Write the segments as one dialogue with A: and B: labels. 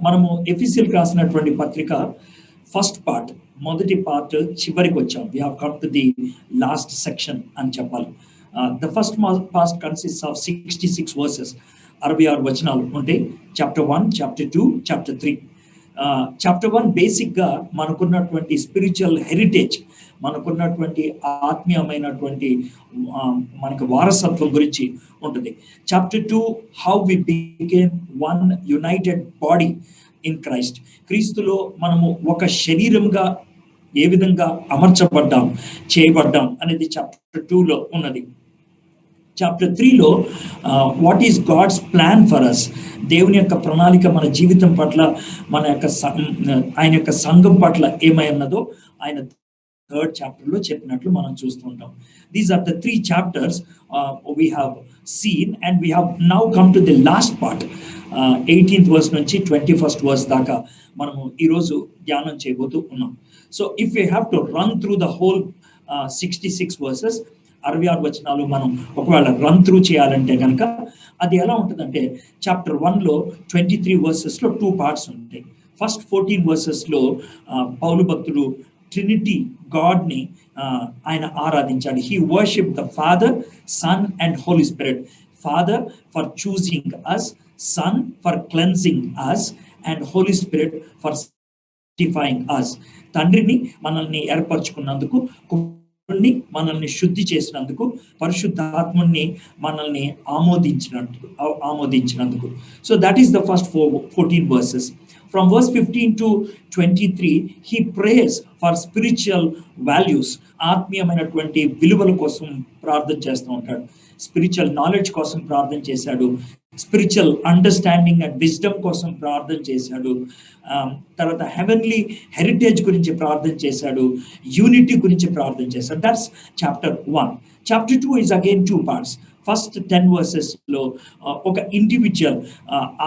A: మనము ఎఫెసీయులకు రాసినటువంటి పత్రిక ఫస్ట్ పార్ట్, మొదటి పార్ట్ చివరికి వచ్చాం. We have come to the last section అని చెప్పాలి. The first part consist of 66 verses, 66 వచనాలు ఉంటాయి. Chapter 1, chapter 2, chapter 3. చాప్టర్ 1 బేసిక్గా మనకున్నటువంటి స్పిరిచువల్ హెరిటేజ్, మనకున్నటువంటి ఆత్మీయమైనటువంటి మనకు వారసత్వం గురించి ఉంటుంది. Chapter 2 how we became one united body in Christ, క్రీస్తులో మనము ఒక శరీరంగా ఏ విధంగా అమర్చబడ్డాం, చేయబడ్డాం అనేది చాప్టర్ 2లో ఉన్నది. చాప్టర్ 3లో what is God's plan for us, దేవుని యొక్క ప్రణాళిక మన జీవితం పట్ల, మన యొక్క ఆయన యొక్క సంఘం పట్ల ఏమై ఉన్నదో ఆయన థర్డ్ చాప్టర్లో చెప్పినట్లు మనం చూస్తుంటాం. These are the 3 chapters we have seen, and we have now come to the last part, 18th verse నుంచి 21st verse దాకా మనము ఈరోజు ధ్యానం చేయబోతూ ఉన్నాం. So if you have to run through the whole 66 verses, 66 వచనాలు మనం ఒకవేళ రన్ త్రూ చేయాలంటే కనుక అది ఎలా ఉంటుందంటే, చాప్టర్ 1లో 23 వర్సెస్లో 2 parts ఉంటాయి. ఫస్ట్ 14 వర్సెస్లో పౌలు భక్తుడు ట్రినిటీ గాడ్ని ఆయన ఆరాధించాడు. He worship the father, son and holy spirit. Father for choosing us, son for cleansing us, and holy spirit for sanctifying us. తండ్రిని మనల్ని ఏర్పరచుకున్నందుకు, మనల్ని శుద్ధి చేసినందుకు, పరిశుద్ధాత్మని మనల్ని ఆమోదించినందుకు. So that is the first 14 verses. From verse 15 to 23 he prays for spiritual values. ఆత్మీయమైనటువంటి విలువల కోసం ప్రార్థన చేస్తూ ఉంటాడు. స్పిరిచువల్ నాలెడ్జ్ కోసం ప్రార్థన చేశాడు. స్పిరిచువల్ అండర్స్టాండింగ్ అండ్ విజ్డమ్ కోసం ప్రార్థన చేశాడు. తర్వాత హెవెన్లీ హెరిటేజ్ గురించి ప్రార్థన చేశాడు. యూనిటీ గురించి ప్రార్థన చేశాడు. That's chapter 1. Chapter 2 is again 2 parts. First 10 verses-లో ఒక ఇండివిజువల్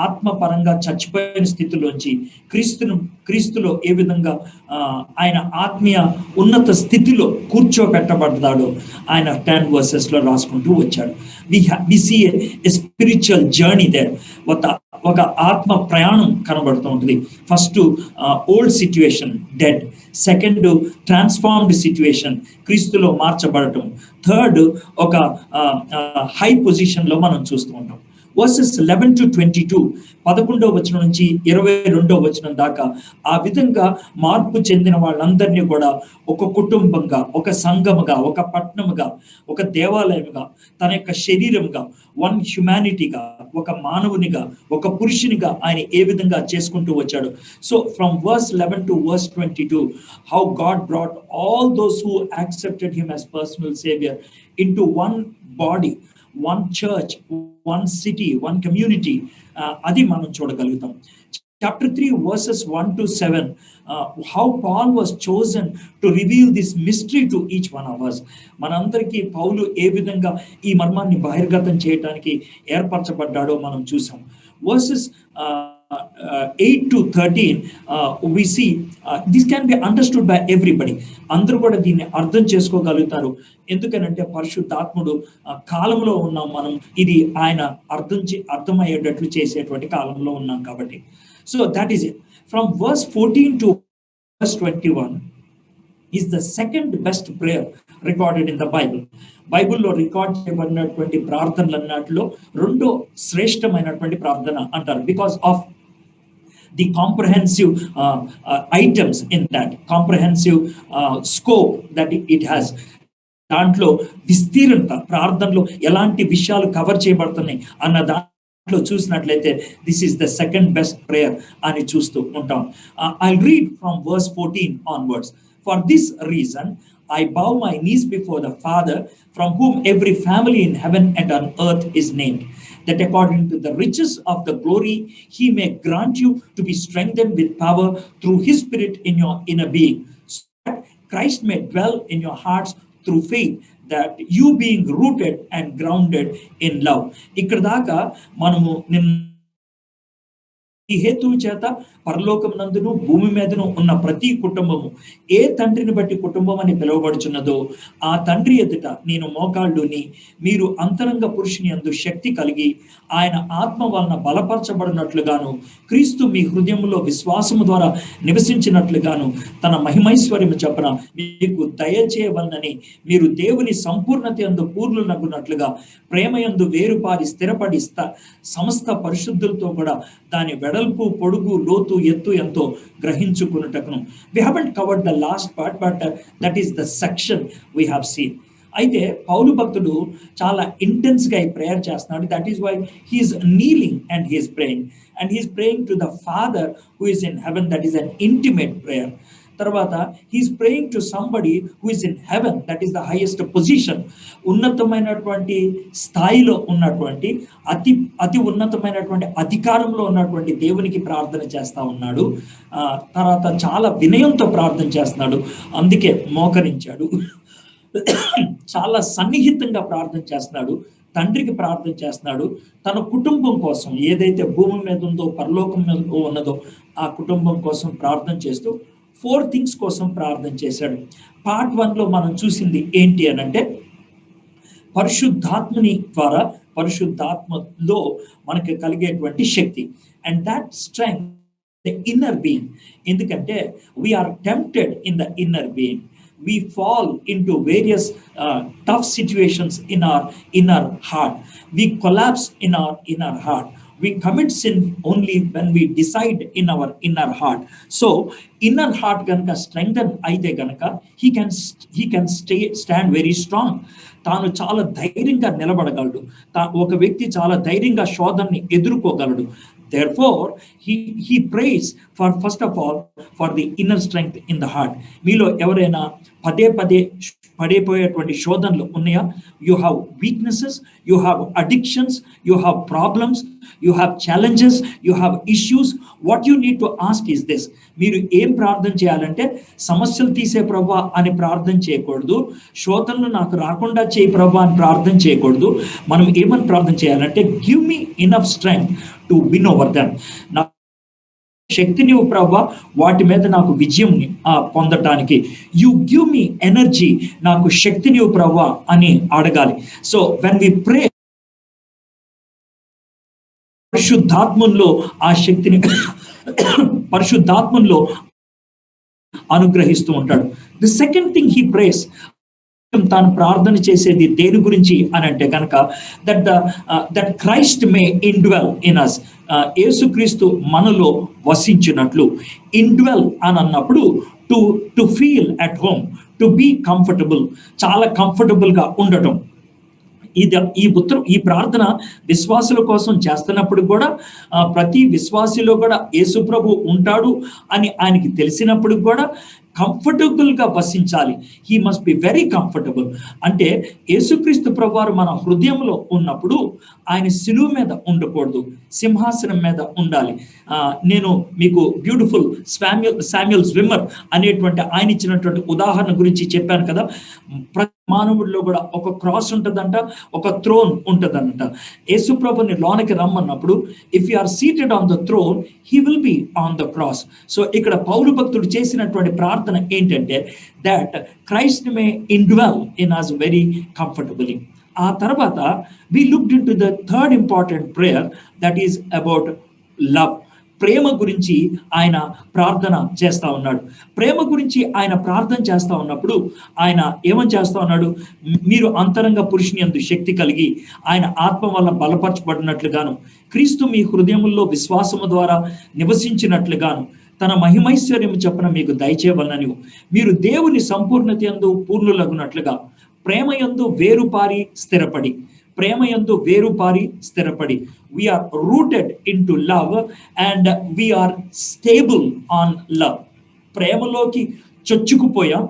A: ఆత్మపరంగా చచ్చిపోయిన స్థితిలోంచి క్రీస్తులో ఏ విధంగా ఆయన ఆత్మీయ ఉన్నత స్థితిలో కూర్చోబెట్టబడ్డాడో ఆయన 10 verses-లో రాసుకుంటూ వచ్చాడు. We see a spiritual journey there. ఒక ఆత్మ ప్రయాణం కనబడుతూ ఉంటుంది. First old situation, dead. Second transformed situation, క్రీస్తులో మార్చబడటం. థర్డ్ ఒక హై పొజిషన్లో మనం చూస్తూ ఉంటాం. వర్సెస్ 11 to 22, 11వ వచనం నుంచి 22వ వచనం దాకా ఆ విధంగా మార్పు చెందిన వాళ్ళందరినీ కూడా ఒక కుటుంబంగా, ఒక సంఘముగా, ఒక పట్టణముగా, ఒక దేవాలయముగా, తన యొక్క శరీరంగా, వన్ హ్యుమానిటీగా, ఒక మానవునిగా, ఒక పురుషునిగా ఆయన ఏ విధంగా చేసుకుంటూ వచ్చాడు. So from verse 11 to verse 22, how God brought all those who accepted him as personal savior into one body, one church, one city, one community. అది మనం చూడగలుగుతాం. Chapter 3 verses 1 to 7, how Paul was chosen to reveal this mystery to each one of us. మనందరికీ పౌలు ఏ విధంగా ఈ మర్మాన్ని బహిర్గతం చేయడానికి ఏర్పరచబడ్డాడో మనం చూసాం. Verses 8 to 13, we see this can be understood by everybody. అందరూ కూడా దీన్ని అర్థం చేసుకోగలుగుతారు. ఎందుకనంటే పరిశుద్ధాత్ముడు కాలంలో ఉన్నాం మనం. ఇది ఆయన అర్థమయ్యేటట్లు చేసేటువంటి కాలంలో ఉన్నాం కాబట్టి. So that is it. From verse 14 to verse 21 is the second best prayer recorded in the Bible. బైబుల్లో రికార్డ్ చేయబడినటువంటి ప్రార్థనలు అన్నట్లో రెండో శ్రేష్టమైనటువంటి ప్రార్థన అంటారు. Because of the comprehensive items in that, comprehensive scope that it has. దాంట్లో విస్తీర్ణత, ప్రార్థనలో ఎలాంటి విషయాలు కవర్ చేయబడుతున్నాయి అన్న దాంట్లో చూసినట్లయితే this is the second best prayer అని చూస్తూ ఉంటాం. I'll read from verse 14 onwards. For this reason I bow my knees before the Father, from whom every family in heaven and on earth is named, that according to the riches of the glory he may grant you to be strengthened with power through his Spirit in your inner being, so that Christ may dwell in your hearts through faith, that you being rooted and grounded in love. ఇక్కడ దాకా మనము ఈ హేతువు చేత పరలోకమునందును భూమి మీదను ఉన్న ప్రతి కుటుంబము ఏ తండ్రిని బట్టి కుటుంబం అని పిలువబడుచున్నదో ఆ తండ్రి ఎదుట నేను మోకాళ్ళుని మీరు అంతరంగ పురుషుని యందు శక్తి కలిగి ఆయన ఆత్మ వలన బలపరచబడినట్లుగాను క్రీస్తు మీ హృదయంలో విశ్వాసము ద్వారా నివసించినట్లుగాను తన మహిమైశ్వర్యము చొప్పున మీకు దయచేయవలనని మీరు దేవుని సంపూర్ణత యందు పూర్ణులగునట్లుగా ప్రేమయందు వేరుపారి స్థిరపడి సమస్త పరిశుద్ధులతో కూడా దాని వెడల్పు పొడుగు లోతు ఎత్తు ఎంతో గ్రహించుకున్నటకును. We haven't covered the last part, but that is the section we have seen. అయితే పౌలు భక్తుడు చాలా ఇంటెన్స్ గా ఈ ప్రేయర్ చేస్తున్నాడు. That is why he is kneeling and he is praying, and he is praying to the father who is in heaven. That is an intimate prayer. తర్వాత he is praying to somebody who is in heaven, that is the highest position. ఉన్నతమైనటువంటి స్థాయిలో ఉన్నటువంటి అతి ఉన్నతమైనటువంటి అధికారంలో ఉన్నటువంటి దేవునికి ప్రార్థన చేస్తా ఉన్నాడు. తర్వాత చాలా వినయంతో ప్రార్థన చేస్తున్నాడు, అందుకే మోకరించాడు. చాలా సన్నిహితంగా ప్రార్థన చేస్తున్నాడు, తండ్రికి ప్రార్థన చేస్తున్నాడు. తన కుటుంబం కోసం ఏదైతే భూమి మీద ఉందో పరలోకం మీద ఉన్నదో ఆ కుటుంబం కోసం ప్రార్థన చేస్తూ 4 థింగ్స్ కోసం ప్రార్థన చేశాడు. పార్ట్ 1లో మనం చూసింది ఏంటి అని అంటే పరిశుద్ధాత్మని ద్వారా పరిశుద్ధాత్మలో మనకి కలిగేటువంటి శక్తి, and that strength the inner being. ఎందుకంటే we are tempted in the inner being. We fall into various tough situations in our inner heart. We collapse in our inner heart. We commit sin only when we decide in our inner heart. So inner heart ganaka strengthen aithe ganaka he can stand very strong. తాను చాలా ధైర్యంగా నిలబడగలడు. ఒక వ్యక్తి చాలా ధైర్యంగా శోధనని ఎదుర్కోగలడు. Therefore, he prays for, first of all, for the inner strength in the heart. మీలో ఎవరైనా పదే పడిపోయేటువంటి శోధనలు ఉన్నాయా? You have weaknesses, you have addictions, you have problems, you have challenges, you have issues. What you need to ask is this. మీరు ఏం ప్రార్థన చేయాలంటే సమస్యలు తీసే ప్రభా అని ప్రార్థన చేయకూడదు, శోధనలు నాకు రాకుండా చేయి ప్రభా అని ప్రార్థన చేయకూడదు. మనం ఏమని ప్రార్థన చేయాలంటే give me enough strength to win over them. నా శక్తిని ప్రభా వాటి మీద నాకు విజయం పొందటానికి. యు గివ్ మీ ఎనర్జీ, నాకు శక్తిని ప్రభా అని అడగాలి. సో వెన్ వి ప్రే పరిశుద్ధాత్మలో ఆ శక్తిని పరిశుద్ధాత్మలో అనుగ్రహిస్తూ ఉంటాడు. The second thing he prays, తాను ప్రార్థన చేసేది దేని గురించి అని అంటే కనుక that Christ may indwell in us. యేసుక్రీస్తు మనలో వసించినట్లు. ఇండ్వెల్ అని అన్నప్పుడు to feel at home, to be comfortable, చాలా కంఫర్టబుల్ గా ఉండటం. ఈ ప్రార్థన విశ్వాసుల కోసం చేస్తున్నప్పుడు కూడా ప్రతి విశ్వాసిలో కూడా యేసు ప్రభు ఉంటాడు అని ఆయనకి తెలిసినప్పుడు కూడా కంఫర్టబుల్ గా వసించాలి. He must be very comfortable. అంటే యేసుక్రీస్తు ప్రభువారు మన హృదయంలో ఉన్నప్పుడు ఆయన శిలువ మీద ఉండకూడదు, సింహాసనం మీద ఉండాలి. నేను మీకు బ్యూటిఫుల్ శామ్యుయల్ స్విమ్మర్ అనేటువంటి ఆయన ఇచ్చినటువంటి ఉదాహరణ గురించి చెప్పాను కదా. ప్రతి మానవుడిలో కూడా ఒక క్రాస్ ఉంటుందంట, ఒక థ్రోన్ ఉంటుందంట. యేసు ప్రభుని లోనికి రమ్మన్నప్పుడు if you are seated on the throne he will be on the cross. So ఇక్కడ పౌలు భక్తుడు చేసినటువంటి ప్రార్థన ఏంటంటే that Christ may indwell in us very comfortably. ఆ తర్వాత we looked into the third important prayer, that is about love. ప్రేమ గురించి ఆయన ప్రార్థన చేస్తా ఉన్నాడు. ప్రేమ గురించి ఆయన ప్రార్థన చేస్తా ఉన్నప్పుడు ఆయన ఏమని చేస్తా ఉన్నాడు? మీరు అంతరంగ పురుషుని యందు శక్తి కలిగి ఆయన ఆత్మ వల్ల బలపరచబడినట్లుగాను క్రీస్తు మీ హృదయముల్లో విశ్వాసము ద్వారా నివసించినట్లుగాను తన మహిమైశ్వర్యము చొప్పున మీకు దయచేయవలనని మీరు దేవుని సంపూర్ణత యందు పూర్ణులగునట్లుగా ప్రేమయందు వేరుపారి స్థిరపడి we are rooted in to love and we are stable on love. ప్రేమలోకి చొచ్చుకుపోయాం.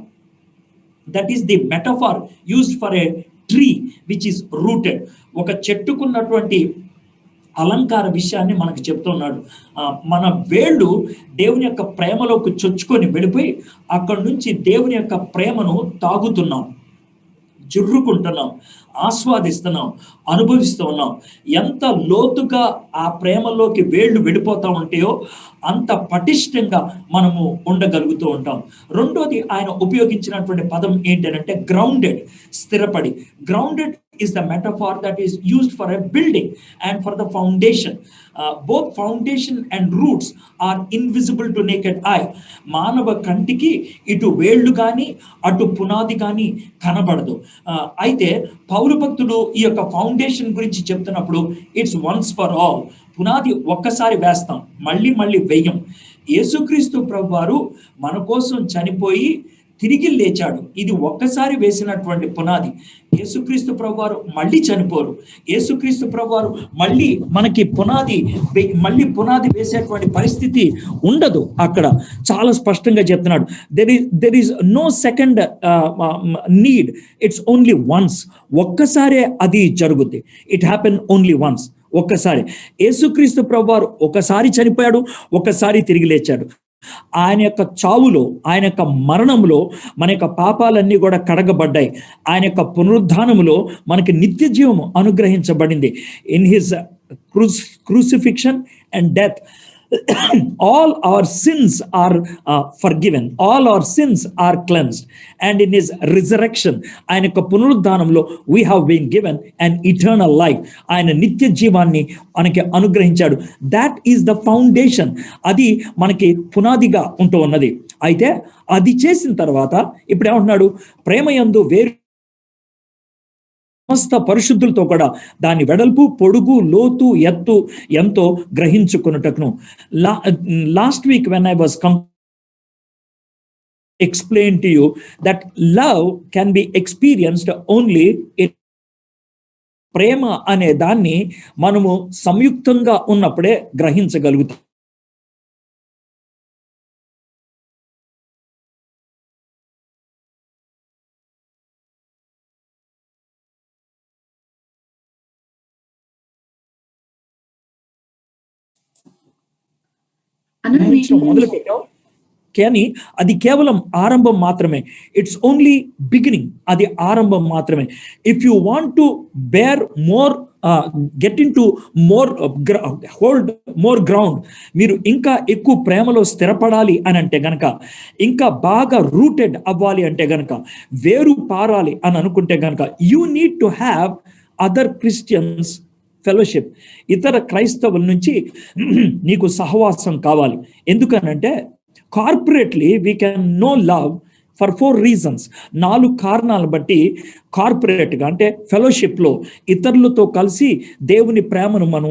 A: That is the metaphor used for a tree which is rooted. ఒక చెట్టుకున్నటువంటి అలంకార విషయాన్ని మనకు చెప్తున్నాడు. మన వేళ్ళు దేవుని యొక్క ప్రేమలోకి చొచ్చుకొని వెళ్ళిపోయి అక్కడి నుంచి దేవుని యొక్క ప్రేమను తాగుతున్నాం. జుర్రుకుంటున్నాం, ఆస్వాదిస్తున్నాం, అనుభవిస్తూ ఉన్నాం. ఎంత లోతుగా ఆ ప్రేమలోకి వేళ్ళు వెళ్ళిపోతూ ఉంటాయో అంత పటిష్టంగా మనము ఉండగలుగుతూ ఉంటాం. రెండోది ఆయన ఉపయోగించినటువంటి పదం ఏంటంటే గ్రౌండెడ్, స్థిరపడి. Grounded is the metaphor that is used for a building and for the foundation. Both foundation and roots are invisible to naked eye. మానవ కంటికి ఇటు వేళ్ళు కానీ అటు పునాది కానీ కనబడదు. అయితే పౌలు భక్తుడు ఈ యొక్క ఫౌండేషన్ గురించి చెప్తున్నప్పుడు ఇట్స్ వన్స్ ఫర్ ఆల్. పునాది ఒక్కసారి వేస్తాం, మళ్ళీ మళ్ళీ వెయ్యం. యేసుక్రీస్తు ప్రభువారు మన కోసం చనిపోయి తిరిగి లేచాడు. ఇది ఒక్కసారి వేసినటువంటి పునాది. యేసుక్రీస్తు ప్రభువారు మళ్ళీ చనిపోరు. యేసుక్రీస్తు ప్రభువారు మళ్ళీ మనకి మళ్ళీ పునాది వేసేటువంటి పరిస్థితి ఉండదు. అక్కడ చాలా స్పష్టంగా చెప్తున్నాడు. There is no second need, it's only once. ఒక్కసారే అది జరుగుద్ది. It happen only once. ఒక్కసారి యేసుక్రీస్తు ప్రభువారు ఒకసారి చనిపోయాడు, ఒకసారి తిరిగి లేచాడు. ఆయన యొక్క చావులో, ఆయన యొక్క మరణంలో మన యొక్క పాపాలన్నీ కూడా కడగబడ్డాయి. ఆయన యొక్క పునరుద్ధానములో మనకి నిత్య జీవం అనుగ్రహించబడింది. In his crucifixion and death all our sins are forgiven, all our sins are cleansed, and in his resurrection, ఆయన యొక్క పునరుద్ధానంలో we have been given an eternal life. ఆయన నిత్య జీవాన్ని మనకి అనుగ్రహించాడు. that is the foundation. అది మనకి పునాదిగా ఉంటూ ఉన్నది. అయితే అది చేసిన తర్వాత ఇప్పుడు ఏమంటున్నాడు? ప్రేమయందు వేరు సమస్త పరిశుద్ధులతో కూడా దాని వెడల్పు, పొడుగు, లోతు, ఎత్తు ఎంతో గ్రహించుకున్నటకును. Last week when I was explain to you that love can be experienced only in ప్రేమ అనే దాన్ని మనము సంయుక్తంగా ఉన్నప్పుడే గ్రహించగలుగుతాం. మొదలు పెట్టాం కానీ అది కేవలం ఆరంభం మాత్రమే. It's only beginning. అది ఆరంభం మాత్రమే. If you want to bear more, get into more, hold more ground, మీరు ఇంకా ఎక్కువ ప్రేమలో స్థిరపడాలి అని అంటే గనక, ఇంకా బాగా రూటెడ్ అవ్వాలి అంటే గనక, వేరు పారాలి అని అనుకుంటే గనక, you need to have other Christians fellowship. ఇతర క్రైస్తవుల నుంచి నీకు సహవాసం కావాలి. ఎందుకనంటే corporately we can know love for 4 reasons. 4 కారణాలు బట్టి కార్పొరేట్గా అంటే ఫెలోషిప్లో ఇతరులతో కలిసి దేవుని ప్రేమను మనం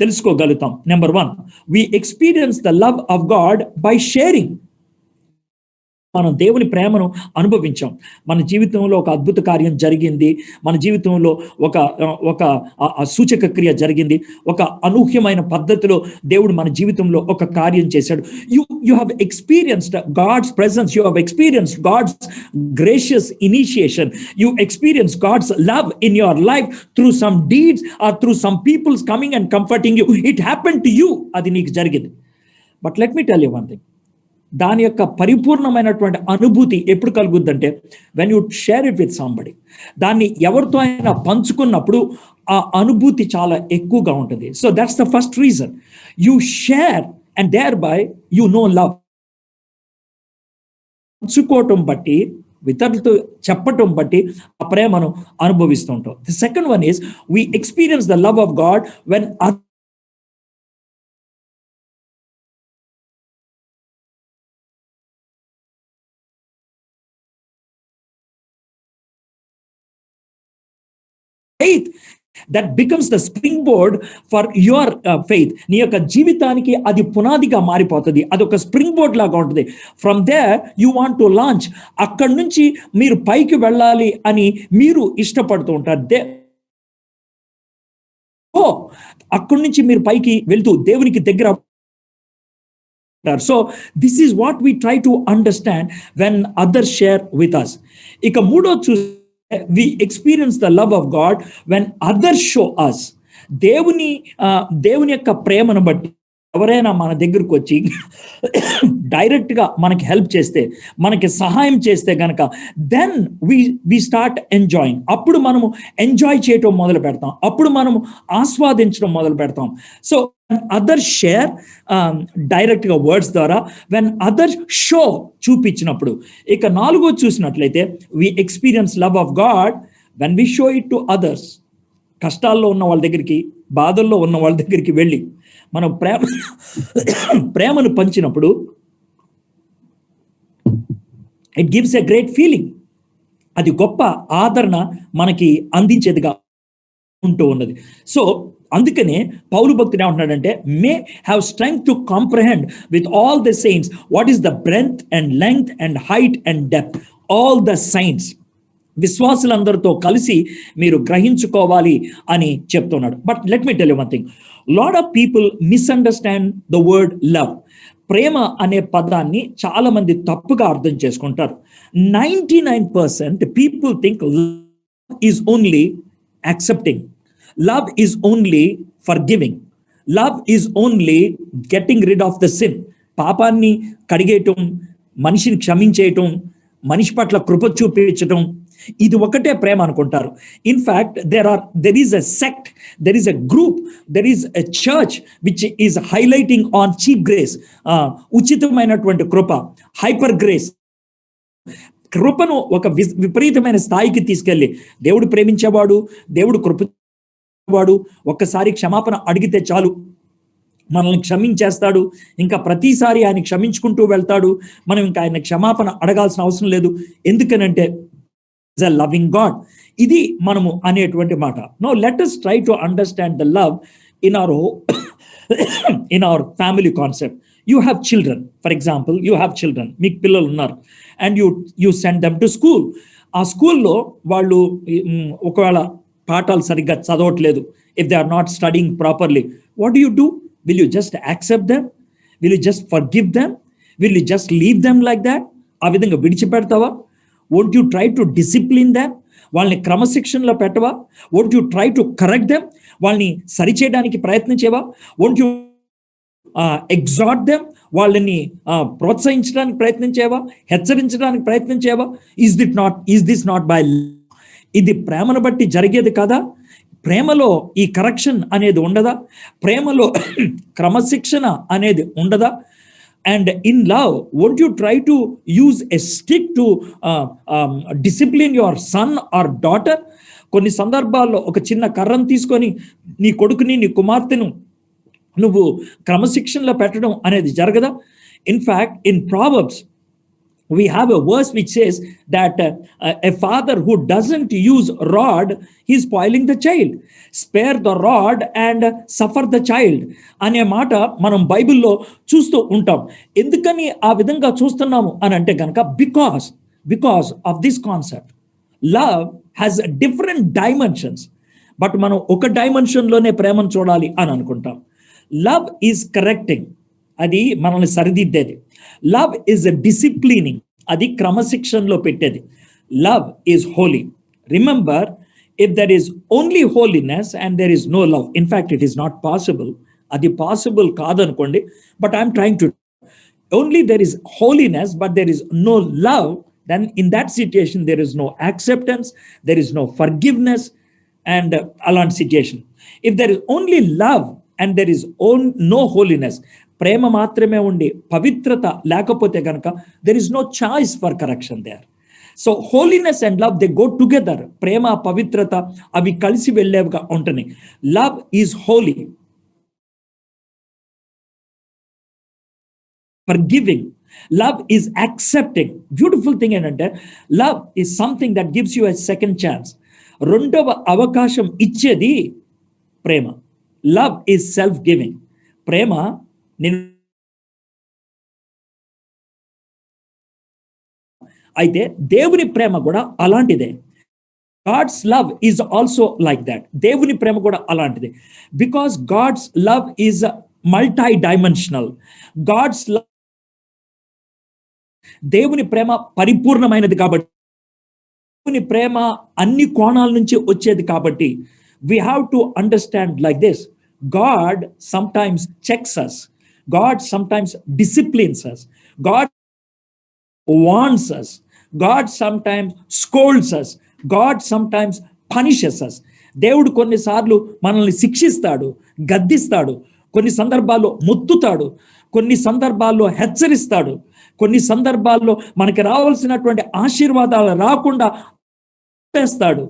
A: తెలుసుకోగలుగుతాం. Number 1, we experience the love of God by sharing. మనం దేవుని ప్రేమను అనుభవించాం. మన జీవితంలో ఒక అద్భుత కార్యం జరిగింది. మన జీవితంలో ఒక సూచక క్రియ జరిగింది. ఒక అనూహ్యమైన పద్ధతిలో దేవుడు మన జీవితంలో ఒక కార్యం చేశాడు. You have experienced God's presence, you have experienced God's gracious initiation, you experience God's love in your life through some deeds or through some peoples coming and comforting you. It happen to you. అది నీకు జరిగింది. But let me tell you one thing. దాని యొక్క పరిపూర్ణమైనటువంటి అనుభూతి ఎప్పుడు కలుగుద్దంటే when you share it with somebody. దాన్ని ఎవరితో అయినా పంచుకున్నప్పుడు ఆ అనుభూతి చాలా ఎక్కువగా ఉంటుంది. So that's the first reason. You share and there by you know love. పంచుకోవటం బట్టి, ఇతరులతో చెప్పటం బట్టి ఆ ప్రేమను అనుభవిస్తూ ఉంటాం. The second one is we experience the love of God when faith that becomes the springboard for your faith. నీ యొక్క జీవితానికి అది పునాదిగా మారిపోతుంది. అది ఒక స్ప్రింగ్ బోర్డ్ లాగా ఉంటుంది. From there you want to launch. అక్కడి నుంచి మీరు పైకి వెళ్ళాలి అని మీరు ఇష్టపడుతూ ఉంటారు. అక్కడి నుంచి మీరు పైకి వెళ్తూ దేవునికి దగ్గర. So this is what we try to understand when others share with us. ఇక మూడో we experience the love of God when others show us. దేవుని యొక్క ప్రేమను బట్టి ఎవరైనా మన దగ్గరకు వచ్చి డైరెక్ట్గా మనకి హెల్ప్ చేస్తే, మనకి సహాయం చేస్తే కనుక, దెన్ వి స్టార్ట్ ఎంజాయింగ్. అప్పుడు మనము ఎంజాయ్ చేయటం మొదలు పెడతాం, అప్పుడు మనము ఆస్వాదించడం మొదలు పెడతాం. సో అదర్ షేర్ డైరెక్ట్గా వర్డ్స్ ద్వారా, వెన్ అదర్ షో చూపించినప్పుడు. ఇక 4 చూసినట్లయితే, we experience love of God when we show it to others. కష్టాల్లో ఉన్న వాళ్ళ దగ్గరికి, బాధల్లో ఉన్న వాళ్ళ దగ్గరికి వెళ్ళి మనం ప్రేమను పంచినప్పుడు, it gives a great feeling. అది గొప్ప ఆదరణ మనకి అందించేదిగా ఉంటూ ఉన్నది. సో అందుకనే పౌలు భక్తుడు ఏమంటున్నాడంటే, may have strength to comprehend with all the saints what is the breadth and length and height and depth, all the saints. విశ్వాసులందరితో కలిసి మీరు గ్రహించుకోవాలి అని చెప్తున్నాడు. But let me tell you one thing, lot of people misunderstand the word love. ప్రేమ అనే పదాన్ని చాలా మంది తప్పుగా అర్థం చేసుకుంటారు. 99% people think love is only accepting, love is only forgiving, love is only getting rid of the sin. పాపాన్ని కడిగేయటం, మనిషిని క్షమించేయటం, మనిషి పట్ల కృప చూపించటం, ఇది ఒకటే ప్రేమ అనుకుంటారు. In fact there is a sect, there is a group, there is a church which is highlighting on cheap grace, ఉచితమైనటువంటి కృప, హైపర్ గ్రేస్. కృపను ఒక విపరీతమైన స్థాయికి తీసుకెళ్ళి, దేవుడు ప్రేమించేవాడు, దేవుడు కృపవాడు, ఒక్కసారి క్షమాపణ అడిగితే చాలు మనల్ని క్షమించేస్తాడు, ఇంకా ప్రతిసారి ఆయన క్షమించుకుంటూ వెళ్తాడు, మనం ఇంకా ఆయన క్షమాపణ అడగాల్సిన అవసరం లేదు, ఎందుకనంటే a loving God. ఇది మనము అనేటువంటి మాట. Now let us try to understand the love in our family concept. You have children, for example, you have children, మీకు పిల్లలు ఉన్నారు, and you send them to school. ఆ స్కూల్లో వాళ్ళు ఒకవేళ పాఠాలు సరిగ్గా చదవట్లేదు, if they are not studying properly, what do? Will you just accept them? Will you just forgive them? Will you just leave them like that? ఆ విధంగా విడిచిపెడతావా? Won't you try to discipline them? వాళ్ళని క్రమశిక్షణలో పెట్టవా? Won't you try to correct them? వాళ్ళని సరిచేయడానికి ప్రయత్నించేవా? Won't you exhort them? వాళ్ళని ప్రోత్సహించడానికి ప్రయత్నించేవా? హెచ్చరించడానికి ప్రయత్నించేవా? Is this not by love? ఇది ప్రేమను బట్టి జరిగేది కదా? ప్రేమలో ఈ కరెక్షన్ అనేది ఉండదా? ప్రేమలో క్రమశిక్షణ అనేది ఉండదా? And in love, won't you try to use a stick to discipline your son or daughter? కొన్ని సందర్భాల్లో ఒక చిన్న కర్రను తీసుకొని నీ కొడుకుని, నీ కుమార్తెను నువ్వు క్రమశిక్షణలో పెట్టడం అనేది జరగదా? In fact in Proverbs we have a verse which says that a father who doesn't use rod, he is spoiling the child. Spare the rod and suffer the child అనే మాట మనం బైబిల్లో చూస్తూ ఉంటాం. ఎందుకని ఆ విధంగా చూస్తున్నాము అని అంటే కనుక, because of this concept. Love has different dimensions, but మనం ఒక డైమెన్షన్లోనే ప్రేమను చూడాలి అని అనుకుంటాం. లవ్ ఈజ్ కరెక్టింగ్, అది మనల్ని సరిదిద్దేది. లవ్ ఈజ్ డిసిప్లినింగ్, అది క్రమశిక్షణలో పెట్టేది. Love is holy. Remember, if there is only holiness and there is no love, in fact it is not possible. అది పాసిబుల్ కాదనుకోండి, but I'm trying to only there is holiness but there is no love, then in that situation there is no acceptance, there is no forgiveness and అలాంటి situation. If there is only love and there is no holiness, ప్రేమ మాత్రమే ఉండి పవిత్రత లేకపోతే కనుక, there is no choice for correction there. So holiness and love they go together. ప్రేమ, పవిత్రత అవి కలిసి వెళ్ళేవిగా ఉంటున్నాయి. Love is holy, forgiving, love is accepting. Beautiful thing ఏంటంటే, love is something that gives you a second chance. రెండవ అవకాశం ఇచ్చేది ప్రేమ. Love is self giving. ప్రేమ అయితే దేవుని ప్రేమ కూడా అలాంటిదే. God's love is also like that. దేవుని ప్రేమ కూడా అలాంటిదే. Because God's love is multi dimensional. God's love, దేవుని ప్రేమ పరిపూర్ణమైనది కాబట్టి, దేవుని ప్రేమ అన్ని కోణాల నుంచి వచ్చేది కాబట్టి, we have to understand like this. God sometimes checks us. God sometimes disciplines us. God warns us. God sometimes scolds us. God sometimes punishes us. దేవుడు కొన్నిసార్లు మనల్ని శిక్షిస్తాడు, గద్దిస్తాడు, కొన్ని సందర్భాల్లో మొత్తుతాడు, కొన్ని సందర్భాల్లో హెచ్చరిస్తాడు, కొన్ని సందర్భాల్లో మనకి రావాల్సినటువంటి ఆశీర్వాదాలు రాకుండా చేస్తాడు.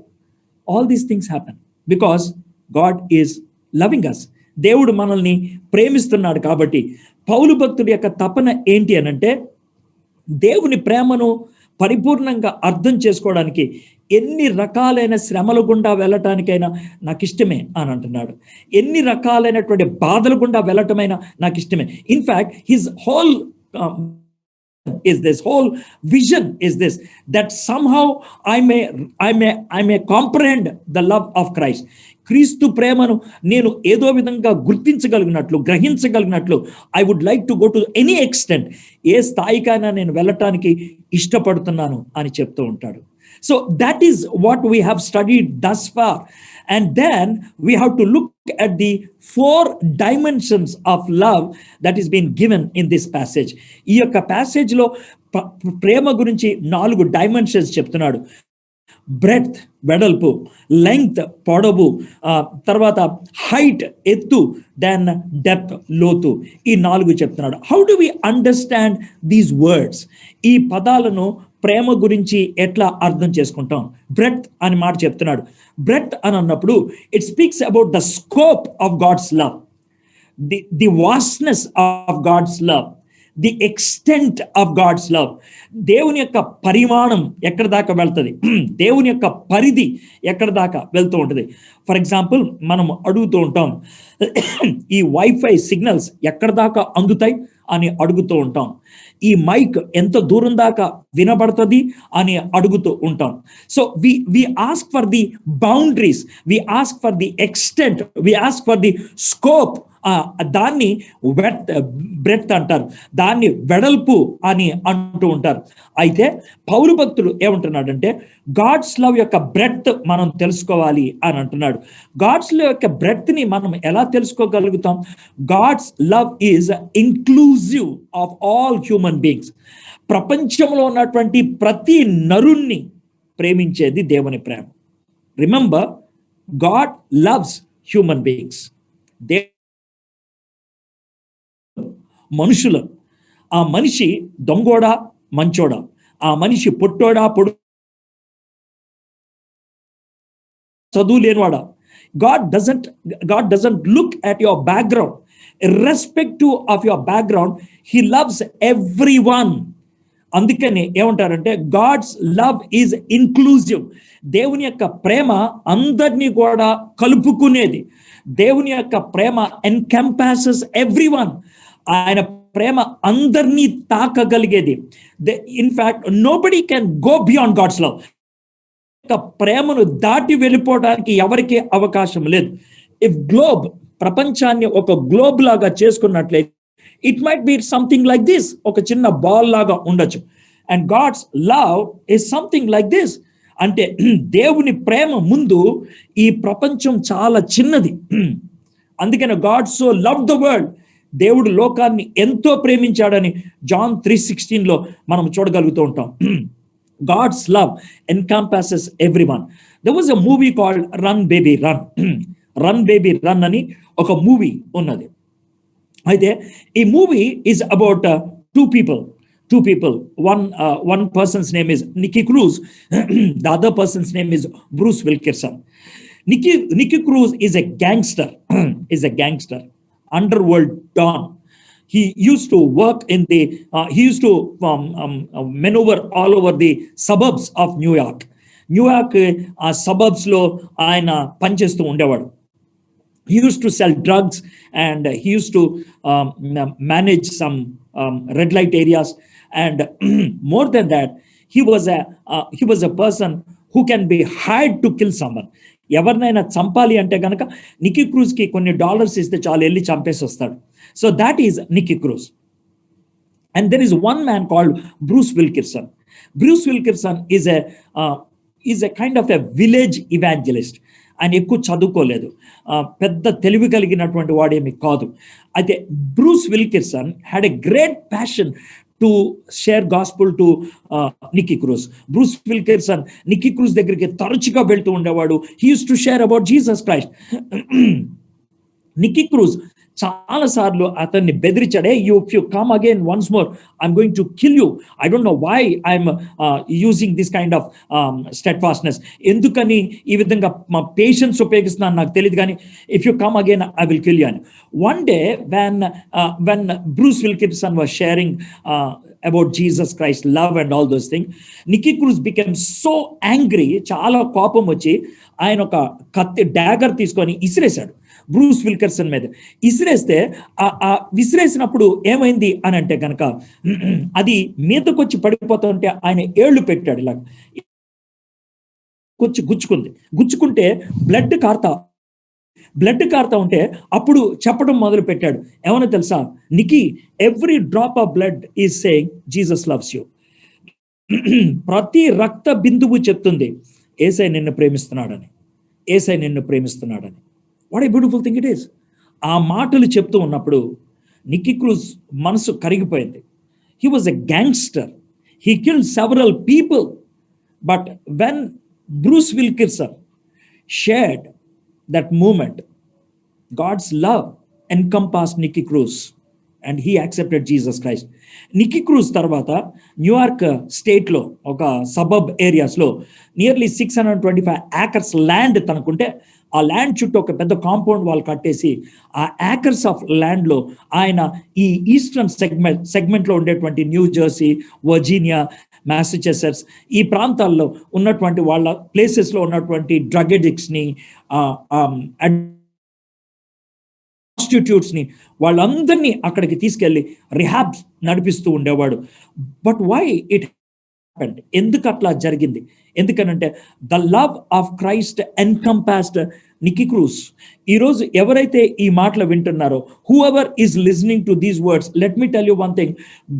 A: All these things happen because God is loving us. దేవుడు మనల్ని ప్రేమిస్తున్నాడు. కాబట్టి పౌలు భక్తుడి యొక్క తపన ఏంటి అనంటే, దేవుని ప్రేమను పరిపూర్ణంగా అర్థం చేసుకోవడానికి ఎన్ని రకాలైన శ్రమల గుండా వెళ్ళటానికైనా నాకు ఇష్టమే అని అంటున్నాడు. ఎన్ని రకాలైనటువంటి బాధల గుండా వెళ్ళటమైనా నాకు ఇష్టమే. In fact his whole is this whole vision is this, that somehow I may comprehend the love of Christ. క్రీస్తు ప్రేమను నేను ఏదో విధంగా గుర్తించగలిగినట్లు, గ్రహించగలిగినట్లు, I would like to go to any extent, ఏ స్థాయికైనా నేను వెళ్ళటానికి ఇష్టపడుతున్నాను అని చెప్తూ ఉంటాడు. So that is what we have studied thus far. And then we have to look at the 4 dimensions of love that is being given in this passage. ఈ యొక్క passage లో ప్రేమ గురించి 4 dimensions చెప్తున్నాడు. బ్రెడ్త్ వెడల్పు, లెంగ్త్ పొడవు, తర్వాత height ఎత్తు, then depth లోతు. ఈ 4 చెప్తున్నాడు. How do we understand these words? ఈ పదాలను ప్రేమ గురించి ఎట్లా అర్థం చేసుకుంటాం? బ్రెడ్త్ అని మాట చెప్తున్నాడు. బ్రెడ్త్ అని అన్నప్పుడు it speaks about the scope of God's love, the vastness of God's love, the extent of God's love. దేవుని యొక్క పరిమాణం ఎక్కడ దాకా వెళ్తుంది, దేవుని యొక్క పరిధి ఎక్కడ దాకా వెళ్తూ ఉంటుంది. ఫర్ ఎగ్జాంపుల్, మనం అడుగుతూ ఉంటాం, ఈ వైఫై సిగ్నల్స్ ఎక్కడ దాకా అందుతాయి అని అడుగుతూ ఉంటాం. ఈ మైక్ ఎంత దూరం దాకా వినబడుతుంది అని అడుగుతూ ఉంటాం. So we ask for the boundaries, we ask for the extent, we ask for the scope. దాన్ని బ్రెడ్త్ అంటారు, దాన్ని వెడల్పు అని అంటూ ఉంటారు. అయితే పౌలు భక్తుడు ఏమంటున్నాడంటే, గాడ్స్ లవ్ యొక్క బ్రెడ్త్ మనం తెలుసుకోవాలి అని అంటున్నాడు. గాడ్స్ లవ్ యొక్క బ్రెడ్త్ ని మనం ఎలా తెలుసుకోగలుగుతాం? God's love is inclusive of all human beings. ప్రపంచంలో ఉన్నటువంటి ప్రతి నరుణ్ణి ప్రేమించేది దేవుని ప్రేమ. Remember, God loves human beings. మనుషులు, ఆ మనిషి దొంగోడా మంచోడా, ఆ మనిషి పొట్టోడా చదువు లేనివాడా, God doesn't look at your background. Irrespective of your background, he loves everyone. అందుకని ఏమంటారంటే, గాడ్స్ లవ్ ఈజ్ ఇన్క్లూజివ్. దేవుని యొక్క ప్రేమ అందరినీ కూడా కలుపుకునేది. దేవుని యొక్క ప్రేమ ఎన్కంపాసెస్ ఎవ్రీవన్. ఆయన ప్రేమ అందరినీ తాకగలిగేది. In fact nobody can go beyond God's love. ప్రేమను దాటి వెళ్ళిపోవడానికి ఎవరికీ అవకాశం లేదు. ఇఫ్ గ్లోబ్, ప్రపంచాన్ని ఒక గ్లోబ్ లాగా చేసుకున్నట్లయితే, it might be something like this, ఒక చిన్న బాల్ లాగా ఉండొచ్చు. And God's love is something like this. అంటే దేవుని ప్రేమ ముందు ఈ ప్రపంచం చాలా చిన్నది. అందుకని God so love the world, దేవుడు లోకాన్ని ఎంతో ప్రేమించాడని జాన్ 3:16 మనం చూడగలుగుతూ ఉంటాం. God's love encompasses everyone. There was a movie called Run Baby Run. Run Baby Run అని ఒక మూవీ ఉన్నది. అయితే ఈ movie is about two people. One person's name is Nicky Cruz. The other person's name is Bruce Wilkinson. Nicky Cruz is a gangster, underworld don. He used to work in he used to maneuver all over the suburbs of New York. Suburbs lo ayana panchestu undevaadu. He used to sell drugs, and he used to manage some red light areas, and more than that, he was a person who can be hired to kill someone. ఎవరినైనా చంపాలి అంటే కనుక నిక్కీ క్రూజ్కి కొన్ని dollars ఇస్తే చాలు, వెళ్ళి చంపేసి వస్తాడు. So that is Nicky Cruz. And there is one man called Bruce Wilkinson. Bruce Wilkinson is a kind of a village evangelist. ఆయన ఎక్కువ చదువుకోలేదు, పెద్ద తెలివి కలిగినటువంటి వాడేమి కాదు. అయితే Bruce Wilkinson had a great passion to share gospel to Nicky Cruz. Bruce Wilkinson Nicky Cruz దగ్గరికి తరచుగా వెళ్తూ ఉండేవాడు. He use to share about Jesus Christ. Nicky Cruz చాలా సార్లు అతన్ని బెదిరించాడు, if you come again once more I'm going to kill you, I don't know why I'm using this kind of steadfastness, ఎందుకని ఈ విధంగా మా పేషెన్స్ ఉపయోగిస్తున్నాను నాకు తెలియదు, కానీ if you come again I will kill you అని. One day when Bruce Wilkinson was sharing about Jesus Christ, love and all those things, Nicky Cruz became so angry, చాలా కోపం వచ్చి ఆయన ఒక కత్తి డాగర్ తీసుకొని ఇసిరేశాడు బ్రూస్ విల్కిన్సన్ మీద. ఇసిరేస్తే ఆ విసిరేసినప్పుడు ఏమైంది అని అంటే కనుక అది మీదకొచ్చి పడిపోతుంటే ఆయన ఏళ్ళు పెట్టాడు, ఇలా కొంచెం గుచ్చుకుంటే బ్లడ్ కారుతా ఉంటే అప్పుడు చెప్పడం మొదలు పెట్టాడు, ఏమన్నా తెలుసా Nicky, every drop of blood is saying Jesus loves you. ప్రతి రక్త బిందువు చెప్తుంది యేసయ్య నిన్ను ప్రేమిస్తున్నాడని. What a beautiful thing it is. ఆ మాటలు చెప్తూ ఉన్నప్పుడు నిక్కీ క్రూజ్ మనసు కరిగిపోయింది. He was a gangster, he killed several people, but when Bruce Wilkinson shared that moment, God's love encompassed Nicky Cruz and he accepted Jesus Christ. Nicky Cruz తర్వాత New York స్టేట్లో ఒక suburb ఏరియాస్లో nearly 625 acres land తనకుంటే, ఆ land చుట్టూ ఒక పెద్ద compound wall కట్టేసి ఆ యాకర్స్ ఆఫ్ ల్యాండ్లో ఆయన ఈ ఈస్టర్న్ సెగ్మెంట్లో ఉండేటువంటి న్యూ జెర్సీ, వర్జీనియా, మ్యాసచ్యూసెట్స్ ఈ ప్రాంతాల్లో ఉన్నటువంటి వాళ్ళ ప్లేసెస్లో ఉన్నటువంటి డ్రగ్ అడిక్ట్స్ని, ప్రాస్టిట్యూట్స్ని, వాళ్ళందరినీ అక్కడికి తీసుకెళ్ళి రిహాబ్ నడిపిస్తూ ఉండేవాడు. బట్ వై ఇట్ హ్యాపెండ్, ఎందుకు అట్లా జరిగింది? ఎందుకనంటే the love of Christ encompassed Nicky Cruz. ఈరోజు ఎవరైతే ఈ మాటలు వింటున్నారో, whoever is listening to these words, let me tell you one thing,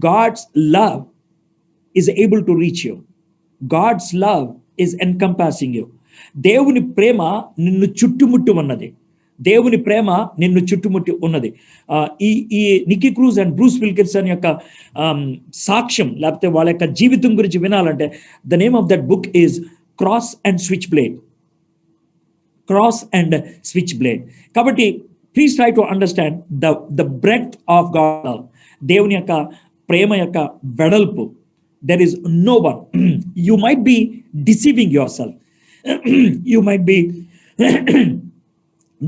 A: God's love is able to reach you. God's love is encompassing you. దేవుని ప్రేమ నిన్ను చుట్టుముట్టి ఉన్నది. ఈ Nicky Cruz and Bruce Wilkinson యొక్క సాక్ష్యం లేకపోతే వాళ్ళ యొక్క జీవితం గురించి వినాలంటే the name of that book is cross and switchblade. కాబట్టి please try to understand the breadth of God love. దేవుని యొక్క ప్రేమ యొక్క వెడల్పు. There is no one. You might be deceiving yourself. You might be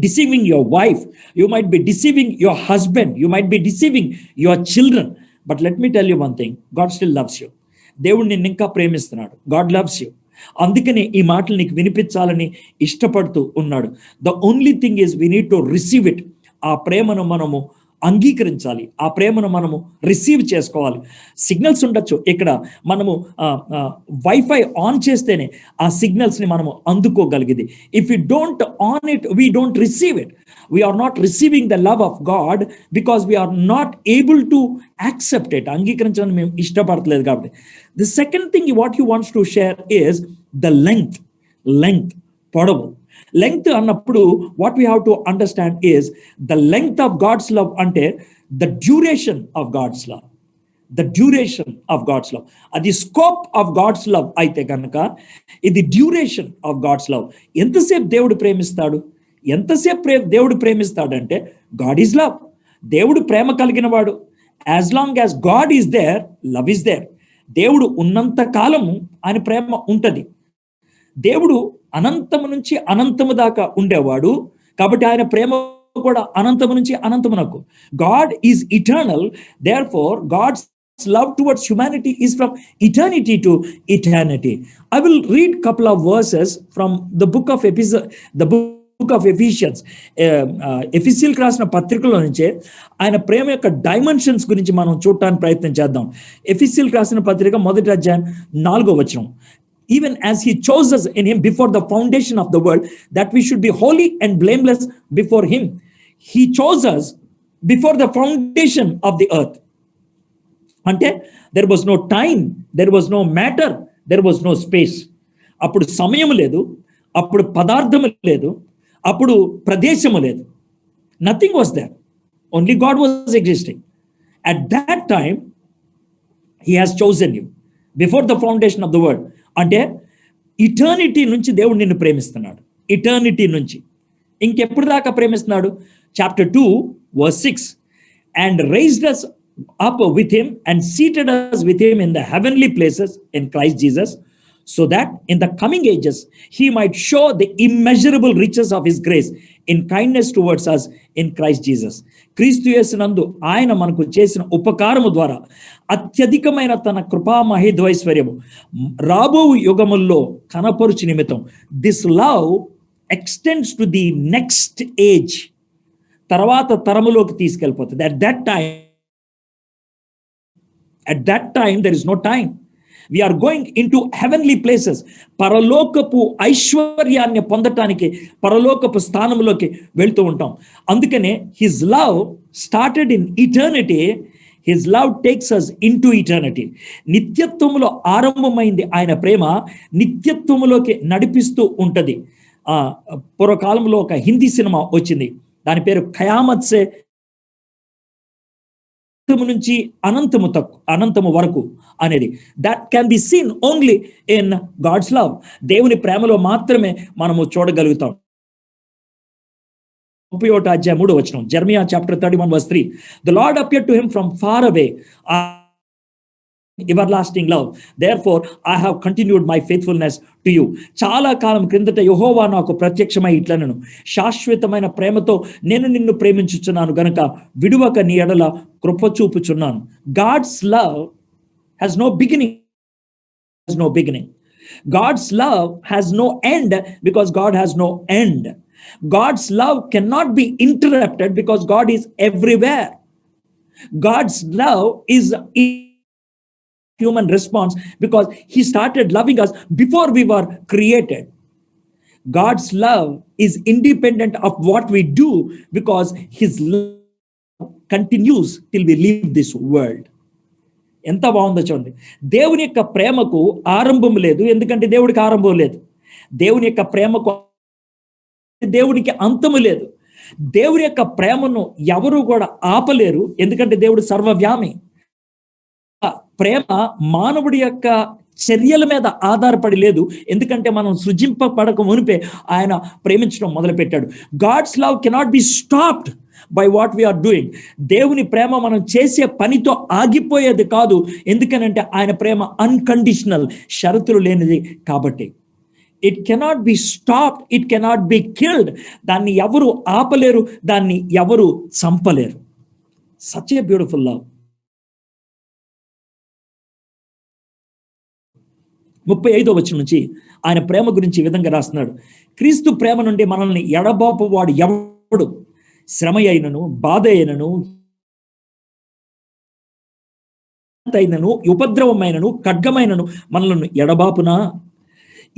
A: deceiving your wife. You might be deceiving your husband. You might be deceiving your children. But let me tell you one thing. God still loves you. దేవుడు నిన్ను ఇంకా ప్రేమిస్తున్నాడు. God loves you. అందుకనే ఈ మాటలు నీకు వినిపించాలని ఇష్టపడుతూ ఉన్నాడు. The only thing is we need to receive it. ఆ ప్రేమను మనము అంగీకరించాలి, ఆ ప్రేమను మనము రిసీవ్ చేసుకోవాలి. సిగ్నల్స్ ఉండొచ్చు, ఇక్కడ మనము వైఫై ఆన్ చేస్తేనే ఆ సిగ్నల్స్ని మనము అందుకోగలిగింది. If you don't on it, we don't receive it. We are not receiving the love of God because we are not able to accept it. అంగీకరించడం మేము ఇష్టపడలేదు కాబట్టి. The second thing what he wants to share is the length, పొడవు. Length అన్నప్పుడు what we have to understand is the length of God's love అంటే the duration of God's love. అది scope of God's love అయితే కనుక ఇది duration of God's love. ఎంతసేపు దేవుడు ప్రేమిస్తాడంటే God is love. దేవుడు ప్రేమ కలిగిన వాడు. As long as God is there, love is there. దేవుడు ఉన్నంత కాలము ఆయన ప్రేమ ఉంటుంది. దేవుడు అనంతము నుంచి అనంతము దాకా ఉండేవాడు కాబట్టి ఆయన ప్రేమ కూడా అనంతము నుంచి అనంతమునకు. God is eternal, therefore God's love towards humanity is from eternity to eternity. I will read couple of verses from the book of Ephesians. ఎఫెసీయులకు రాసిన పత్రికలో నుంచే ఆయన ప్రేమ యొక్క డైమెన్షన్స్ గురించి మనం చూడటానికి ప్రయత్నం చేద్దాం. ఎఫెసీయులకు రాసిన పత్రిక 1వ అధ్యాయం 4వ వచనం. Even as he chose us in him before the foundation of the world, that we should be holy and blameless before him. He chose us before the foundation of the earth. అంటే there was no time, there was no matter, there was no space. అప్పుడు సమయం లేదు, అప్పుడు పదార్థము లేదు, అప్పుడు ప్రదేశము లేదు. Nothing was there, only God was existing. At that time he has chosen you before the foundation of the world. అంటే ఇటర్నిటీ నుంచి దేవుడు నిన్ను ప్రేమిస్తున్నాడు, ఇటర్నిటీ నుంచి. ఇంకెప్పుడు దాకా ప్రేమిస్తున్నాడు? Chapter 2 verse 6, and raised us up with him and seated us with him in the heavenly places in Christ Jesus, so that in the coming ages he might show the immeasurable riches of his grace in kindness towards us in Christ Jesus. క్రీస్తు యేసునందు ఆయన మనకు చేసిన ఉపకారము ద్వారా అత్యధికమైన తన కృపా మహేద్వైశ్వర్యము రాబో యుగముల్లో కనపరుచు నిమిత్తం this love extends to the next age, తర్వాత తరములోకి తీసుకెళ్ళిపోతుంది. At that time there is no time. We are going into heavenly places. పరలోకపు ఐశ్వర్యాన్ని పొందటానికి పరలోకపు స్థానంలోకి వెళ్తూ ఉంటాం. అందుకనే his love started in eternity, his love takes us into eternity. నిత్యత్వములో ఆరంభమైంది ఆయన ప్రేమ, నిత్యత్వములోకి నడిపిస్తూ ఉంటుంది. పూర్వకాలంలో ఒక హిందీ సినిమా వచ్చింది, దాని పేరు ఖయామత్ సే నుంచి అనంతము వరకు అనేది. That can be seen only in God's love. దేవుని ప్రేమలో మాత్రమే మనము చూడగలుగుతాం. 31 Jeremiah chapter 31 verse 3, the Lord appeared to him from far away, everlasting love, therefore I have continued my faithfulness to you. చాలా కాలం క్రిందట యెహోవా నాకు ప్రత్యక్షమై ఇట్లనెను, శాశ్వతమైన ప్రేమతో నేను నిన్ను ప్రేమించుచున్నాను గనుక విడువక నీ ఎడల కృప చూపుచున్నాను. God's love has no beginning. God's love has no end because God has no end. God's love cannot be interrupted because God is everywhere. God's love is human response because he started loving us before we were created. God's love is independent of what we do because his love continues till we leave this world. ఎంత బాగుందో చూడండి. దేవుని యొక్క ప్రేమకు ఆరంభం లేదు, ఎందుకంటే దేవుడికి ఆరంభం లేదు. దేవుని యొక్క ప్రేమకు దేవునికి అంతము లేదు. దేవుని యొక్క ప్రేమను ఎవరు కూడా ఆపలేరు, ఎందుకంటే దేవుడు సర్వవ్యామి. ప్రేమ మానవుడి యొక్క చర్యల మీద ఆధారపడి లేదు, ఎందుకంటే మనం సృజింపబడక మునిపే ఆయన ప్రేమించడం మొదలుపెట్టాడు. God's love cannot be stopped by what we are doing. దేవుని ప్రేమ మనం చేసే పనితో ఆగిపోయేది కాదు, ఎందుకనంటే ఆయన ప్రేమ అన్కండిషనల్, షరతులు లేనిది కాబట్టి. It cannot be stopped, it cannot be killed. దాన్ని ఎవరు ఆపలేరు, దాన్ని ఎవరు చంపలేరు. Such a beautiful love. 35వ వచనం నుంచి ఆయన ప్రేమ గురించి ఈ విధంగా రాస్తున్నాడు. క్రీస్తు ప్రేమ నుండి మనల్ని ఎడబాపువాడు ఎవడు? శ్రమ అయినను, బాధ అయినను, ఉపద్రవమైనను, ఖడ్గమైనను మనలను ఎడబాపునా?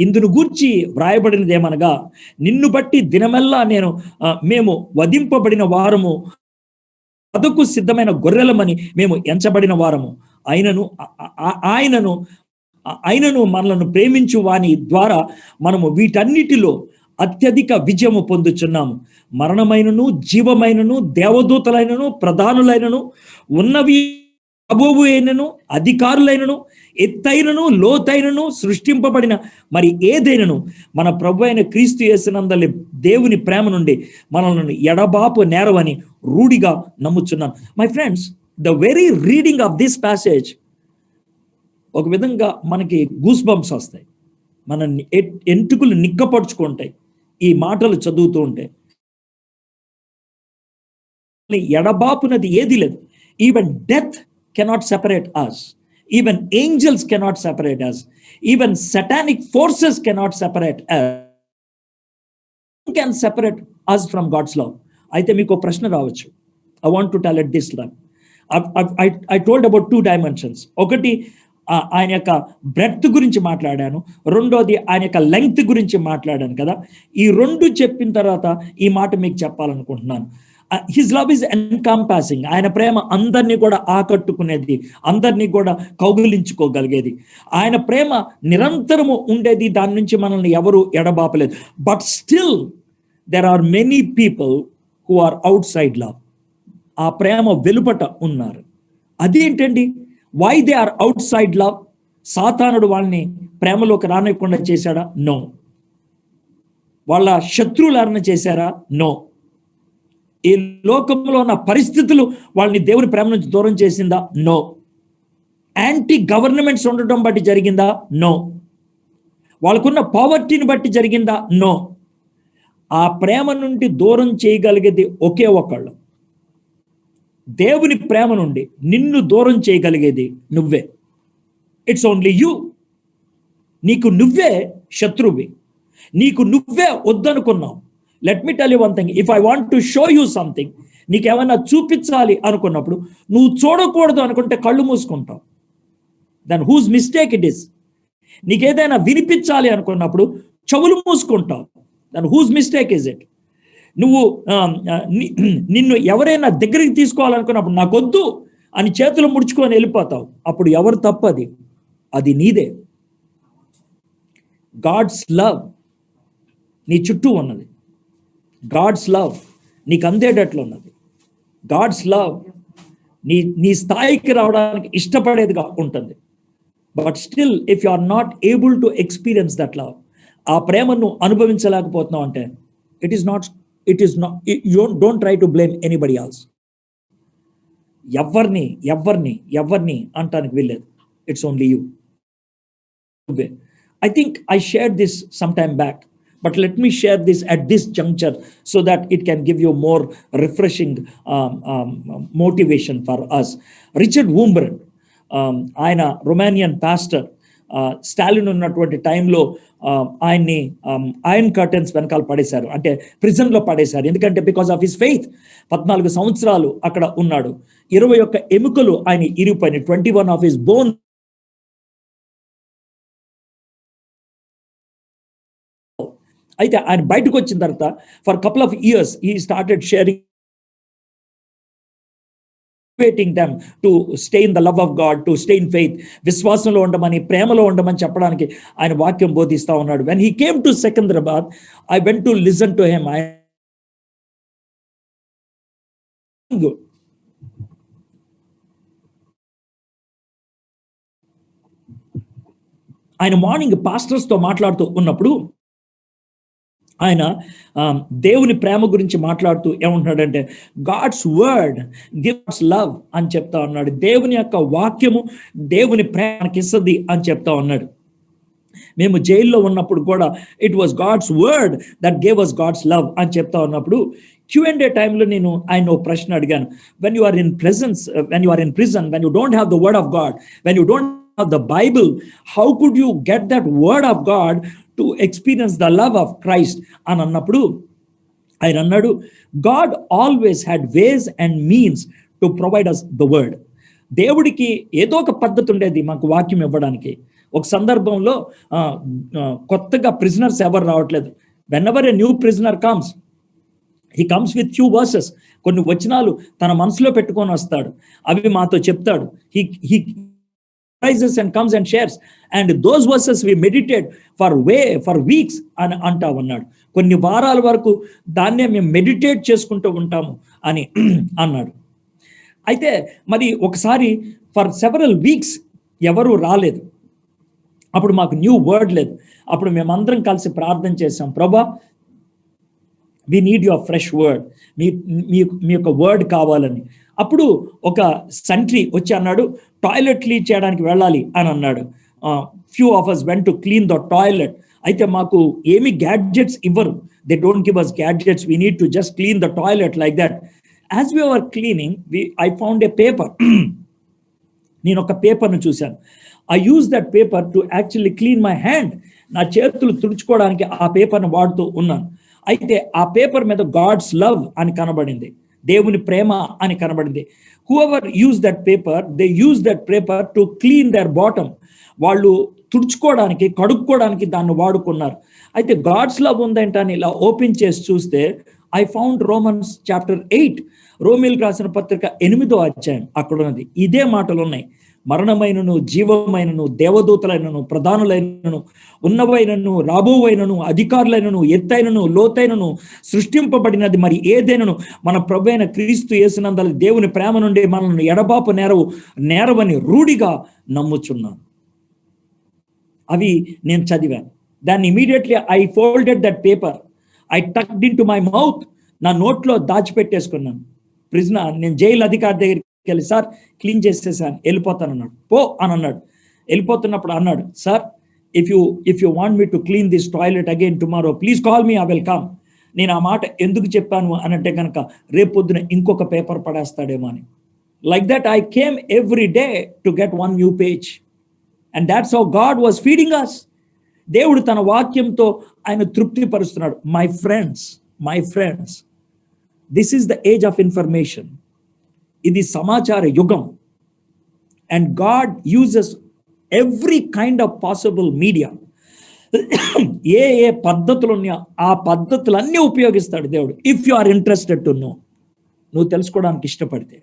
A: ఇందును గూర్చి వ్రాయబడినదేమనగా, నిన్ను బట్టి దినమెల్లా మేము వధింపబడిన వారము, వధకు సిద్ధమైన గొర్రెలమని మేము ఎంచబడిన వారము. ఆయనను మనలను ప్రేమించు వాని ద్వారా మనము వీటన్నిటిలో అత్యధిక విజయము పొందుచున్నాము. మరణమైనను, జీవమైనను, దేవదూతలైనను, ప్రధానులైనను, ఉన్నవి రాబోవు అయినను, అధికారులైనను, ఎత్తైనను, లోతైనను, సృష్టింపబడిన మరి ఏదైనను మన ప్రభు అయిన క్రీస్తు యేసునందలి దేవుని ప్రేమ నుండి మనల్ని ఎడబాపు నేరవని రూఢిగా నమ్ముచున్నాను. My friends, the very reading of this passage ఒక విధంగా మనకి గూస్ బంప్స్ వస్తాయి, మన ఎంటుకలు నిక్కపరుచుకుంటాయి ఈ మాటలు చదువుతూ ఉంటే. ఎడబాపునది ఏది లేదు. Even death cannot separate us, even angels cannot separate us, even satanic forces cannot separate us, can separate us from God's love. అయితే మీకు ఒక ప్రశ్న రావచ్చు. I want to tell it this love. I told about 2 dimensions. ఒకటి ఆయన యొక్క breadth గురించి మాట్లాడాను, రెండోది ఆయన యొక్క లెంగ్త్ గురించి మాట్లాడాను కదా. ఈ రెండు చెప్పిన తర్వాత ఈ మాట మీకు చెప్పాలనుకుంటున్నాను. His love is encompassing. ఆయన ప్రేమ అందరినీ కూడా ఆకట్టుకునేది, అందరినీ కూడా కౌగిలించుకోగలిగేది. ఆయన ప్రేమ నిరంతరము ఉండేది, దాని నుంచి మనల్ని ఎవరు ఎడబాపలేదు. But still there are many people who are outside love. ఆ ప్రేమ వెలుపట ఉన్నారు. అదేంటండి? Why they are outside love? సాతానుడు వాళ్ళని ప్రేమలోకి రానివ్వకుండా చేశాడా? నో. వాళ్ళ శత్రువులు ఎవరైనా చేశారా? నో. ఈ లోకంలో ఉన్న పరిస్థితులు వాళ్ళని దేవుని ప్రేమ నుంచి దూరం చేసిందా? నో. యాంటీ గవర్నమెంట్స్ ఉండటం బట్టి జరిగిందా? నో. వాళ్ళకున్న పావర్టీని బట్టి జరిగిందా? నో. ఆ ప్రేమ నుండి దూరం చేయగలిగేది ఒకే ఒకళ్ళు. దేవుని ప్రేమ నుండి నిన్ను దూరం చేయగలిగేది నువ్వే. It's only you. నీకు నువ్వే శత్రువి, నీకు నువ్వే వద్దనుకున్నావు. Let me tell you one thing, if I want to show you something, నీకేమైనా చూపించాలి అనుకున్నప్పుడు నువ్వు చూడకూడదు అనుకుంటే కళ్ళు మూసుకుంటావు. Then whose mistake it is. నీకేదైనా వినిపించాలి అనుకున్నప్పుడు చెవులు మూసుకుంటావు. Then whose mistake is it? నువ్వు నిన్ను ఎవరైనా దగ్గరికి తీసుకోవాలనుకున్నప్పుడు నాకొద్దు అని చేతులు ముడుచుకొని వెళ్ళిపోతావు. అప్పుడు ఎవరు తప్పది? అది నీదే. గాడ్స్ లవ్ నీ చుట్టూ ఉన్నది. గాడ్స్ లవ్ నీకు అందేటట్లు ఉన్నది. గాడ్స్ లవ్ నీ స్థాయికి రావడానికి ఇష్టపడేదిగా ఉంటుంది. But still if you are not able to experience that love, ఆ ప్రేమను అనుభవించలేకపోతున్నావు అంటే it is not, you don't try to blame anybody else. ఎవరిని అంటానికి వీల్లేదు. It's only you. I think I shared this some time back, but let me share this at this juncture so that it can give you more refreshing motivation for us. Richard Wurmbrand, ఆయన Romanian pastor, Stalin ఉన్నటువంటి టైంలో ఆయన్ని iron curtains వెనకాల పడేశారు, అంటే ప్రిజన్లో పడేశారు. ఎందుకంటే because of his faith 14 సంవత్సరాలు అక్కడ ఉన్నాడు. 21 ఎముకలు ఆయన ఇరిగిపోయినాయి. 21 ఆఫ్ హిస్ బోన్. అయితే ఆయన బయటకు వచ్చిన తర్వాత for couple of years he started sharing them to stay in the love of God, to stay in faith. విశ్వాసంలో ఉండమని, ప్రేమలో ఉండమని చెప్పడానికి ఆయన వాక్యం బోధిస్తా ఉన్నాడు. When he came to Secunderabad, I went to listen to him. ఆయన మార్నింగ్ పాస్టర్స్ తో మాట్లాడుతూ ఉన్నప్పుడు ఆయన దేవుని ప్రేమ గురించి మాట్లాడుతూ ఏమంటున్నాడంటే, గాడ్స్ వర్డ్ గివ్స్ లవ్ అని చెప్తా ఉన్నాడు. దేవుని యొక్క వాక్యము దేవుని ప్రేమకి ఇస్తుంది అని చెప్తా ఉన్నాడు. మేము జైల్లో ఉన్నప్పుడు కూడా it was God's word that gave us God's love అని చెప్తా ఉన్నప్పుడు Q&A టైంలో నేను ఆయన ఒక ప్రశ్న అడిగాను. When you are in prison, when you don't have the word of God, when you don't have the Bible, how could you get that word of God to experience the love of Christ అని అన్నప్పుడు ఆయన అన్నాడు, God always had ways and means to provide us the word. దేవుడికి ఏదో ఒక పద్ధతి ఉండేది మాకు వాక్యం ఇవ్వడానికి. ఒక సందర్భంలో కొత్తగా ప్రిజనర్స్ ఎవరు రావట్లేదు. When ever a new prisoner comes, he comes with few versus, కొన్ని వచనాలు తన మనసులో పెట్టుకొని వస్తాడు, అవి మాతో చెప్తాడు. He rises and comes and shares, and those verses we meditate for weeks అని అంటా ఉన్నాడు. కొన్ని వారాల వరకు దాన్నే మేము మెడిటేట్ చేసుకుంటూ ఉంటాము అని అన్నాడు. అయితే మరి ఒకసారి ఫర్ సెవరల్ వీక్స్ ఎవరు రాలేదు. అప్పుడు మాకు న్యూ వర్డ్ లేదు. అప్పుడు మేమందరం కలిసి ప్రార్థన చేసాం, ప్రభా we need your fresh word, మీ యొక్క వర్డ్ కావాలని. అప్పుడు ఒక సంట్రీ వచ్చి అన్నాడు, టాయిలెట్ క్లీన్ చేయడానికి వెళ్ళాలి అని అన్నాడు. Few of us went to clean the toilet. అయితే మాకు ఏమి గ్యాడ్జెట్స్ ఇవ్వరు, they don't give us gadgets, we need to just clean the toilet like that. As we are cleaning, I found a paper. నేను ఒక పేపర్ను చూశాను. I use that paper to actually clean my hand. నా చేతులు తుడుచుకోవడానికి ఆ పేపర్ను వాడుతూ ఉన్నాను. అయితే ఆ పేపర్ మీద గాడ్స్ లవ్ అని కనబడింది, దేవుని ప్రేమ అని కనబడింది. Whoever use that paper, they use that paper to clean their bottom. వాళ్ళు తుడుచుకోవడానికి, కడుక్కోవడానికి దాన్ని వాడుకున్నారు. అయితే గాడ్స్ లవ్ ఉందంటే అని ఇలా ఓపెన్ చేసి చూస్తే ఐ ఫౌండ్ రోమన్స్ చాప్టర్ 8, రోమిల్కి రాసిన పత్రిక 8వ అధ్యాయం. అక్కడ ఉన్నది ఇదే మాటలు ఉన్నాయి. మరణమైనను, జీవమైనను, దేవదూతలైనను, ప్రధానులైనను, ఉన్నవైనను, రాబోవైనను, అధికారులైనను, ఎత్తైనను, లోతైనను, సృష్టింపబడినది మరి ఏదైనను మన ప్రభువైన క్రీస్తు యేసునందలి దేవుని ప్రేమ నుండి మనల్ని ఎడబాపు నేరవని రూఢిగా నమ్ముచున్నాను. అవి నేను చదివాను. దాన్ని immediately I folded that paper, I tucked in to my mouth. నా నోట్లో దాచిపెట్టేసుకున్నాను. ప్రిజనర్, నేను జైలు అధికారి దగ్గరికి వెళ్ళి, సార్ క్లీన్ చేసేసాను, వెళ్ళిపోతాను అన్నాడు. పో అని అన్నాడు. వెళ్ళిపోతున్నప్పుడు అన్నాడు, sir if you want me to clean this toilet again tomorrow please call me, I will come. నేను ఆ మాట ఎందుకు చెప్పాను అని అంటే కనుక రేపు పొద్దున ఇంకొక పేపర్ పడేస్తాడేమో అని. Like that I came every day to get one new page. And that's how God was feeding us. దేవుడు తన వాక్యంతో ఆయన తృప్తిపరుస్తున్నాడు. My friends, this is the age of information. ఇది సమాచార యుగం. And God uses every kind of possible media. ఏ పద్ధతులు ఉన్నాయో ఆ పద్ధతులన్నీ ఉపయోగిస్తాడు దేవుడు. If you are interested to know, నువ్వు తెలుసుకోవడానికి ఇష్టపడితే,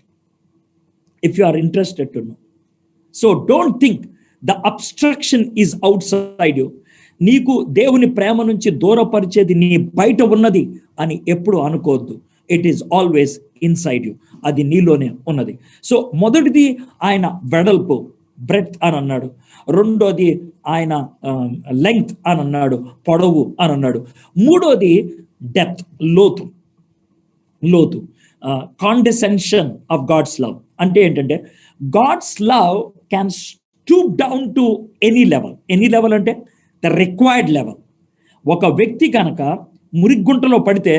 A: if you are interested to know. So don't think the obstruction is outside you. నీకు దేవుని ప్రేమ నుంచి దూరపరిచేది నీ బయట ఉన్నది అని ఎప్పుడు అనుకోవద్దు. It is always inside you. అది నీలోనే ఉన్నది. సో మొదటిది ఆయన వెడల్పు, బ్రెడ్త్ అని అన్నాడు. రెండోది ఆయన లెంగ్త్ అని అన్నాడు, పొడవు అని అన్నాడు. మూడోది డెప్త్, లోతు. కాండెసెన్షన్ ఆఫ్ గాడ్స్ లవ్ అంటే ఏంటంటే, God's love can stoop down to any level అంటే ద రిక్వైర్డ్ లెవెల్. ఒక వ్యక్తి కనుక మురిగ్గుంటలో పడితే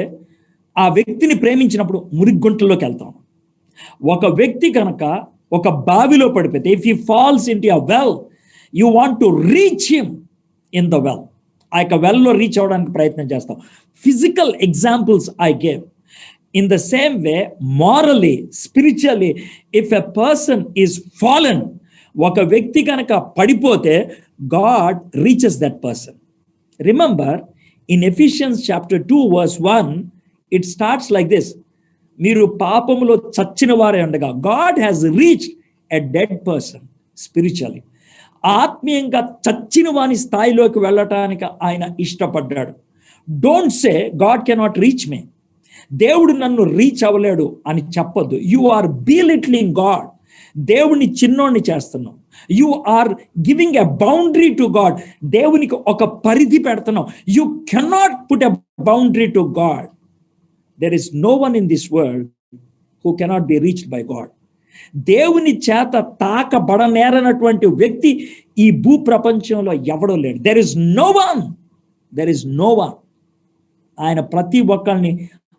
A: ఆ వ్యక్తిని ప్రేమించినప్పుడు మురిగ్గుంటలోకి వెళ్తాం. ఒక వ్యక్తి కనుక ఒక బావిలో పడిపోతే, if he falls into a well, you want to reach him in the well. ఆ యొక్క వెల్లో రీచ్ అవ్వడానికి ప్రయత్నం చేస్తాం. Physical examples I gave. In the same way, morally, spiritually, if a person is fallen, ఒక వ్యక్తి కనుక పడిపోతే God reaches that person. Remember in Ephesians chapter 2 verse 1 it starts like this: మీరు పాపములో చచ్చిన వారే ఉండగా God has reached a dead person spiritually. ఆత్మీయంగా చచ్చిన వాని స్థాయిలోకి వెళ్ళటానికి ఆయన ఇష్టపడ్డాడు. Don't say God cannot reach me, దేవుడు నన్ను రీచ్ అవ్వలేడు అని చెప్పొద్దు. You are belittling God. దేవుని చిన్నోడిని చేస్తున్నావు. You are giving a boundary to God. దేవునికి ఒక పరిధి పెడుతున్నావు. You cannot put a boundary to God. There is no one in this world who cannot be reached by God. దేవుని చేత తాకబడనేరనటువంటి వ్యక్తి ఈ భూ ప్రపంచంలో ఎవడో లేడు. There is no one. ఆయన ప్రతి ఒక్కరిని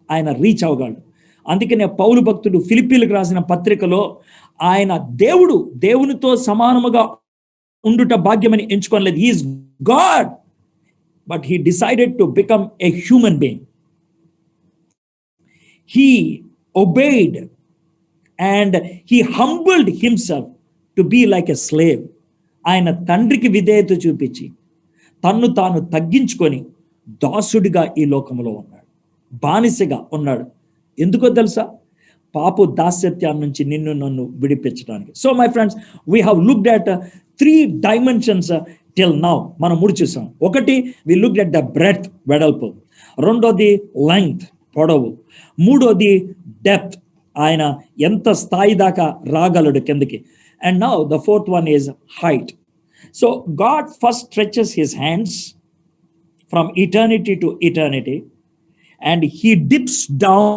A: ఆయన రీచ్ అవ్వగలడు. అందుకనే పౌలు భక్తుడు ఫిలిప్పీలకు రాసిన పత్రికలో ఆయన దేవునితో సమానముగా ఉండుట భాగ్యమని ఎంచుకోలేదు. He is God, but he decided to become a human being. He obeyed and he humbled himself to be like a slave. ఆయన తండ్రికి విధేయత చూపించి తన్ను తాను తగ్గించుకొని దాసుడిగా ఈ లోకంలో ఉన్నాడు, బానిసగా ఉన్నాడు. ఎందుకో తెలుసా? పాపు దాస్యత్యాన్ని నుంచి నిన్ను నన్ను విడిపించడానికి. So my friends, we have looked at 3 dimensions till now. మనం 3 చూసాం. ఒకటి, వి లుక్డ్ అట్ ద బ్రెడ్త్, వెడల్పు. రెండోది లెంగ్త్, పొడవు. మూడోది డెప్త్, ఆయన ఎంత స్థాయి దాకా రాగలడు కిందకి. And now the fourth one is height. So God first stretches his hands from eternity to eternity and he dips down.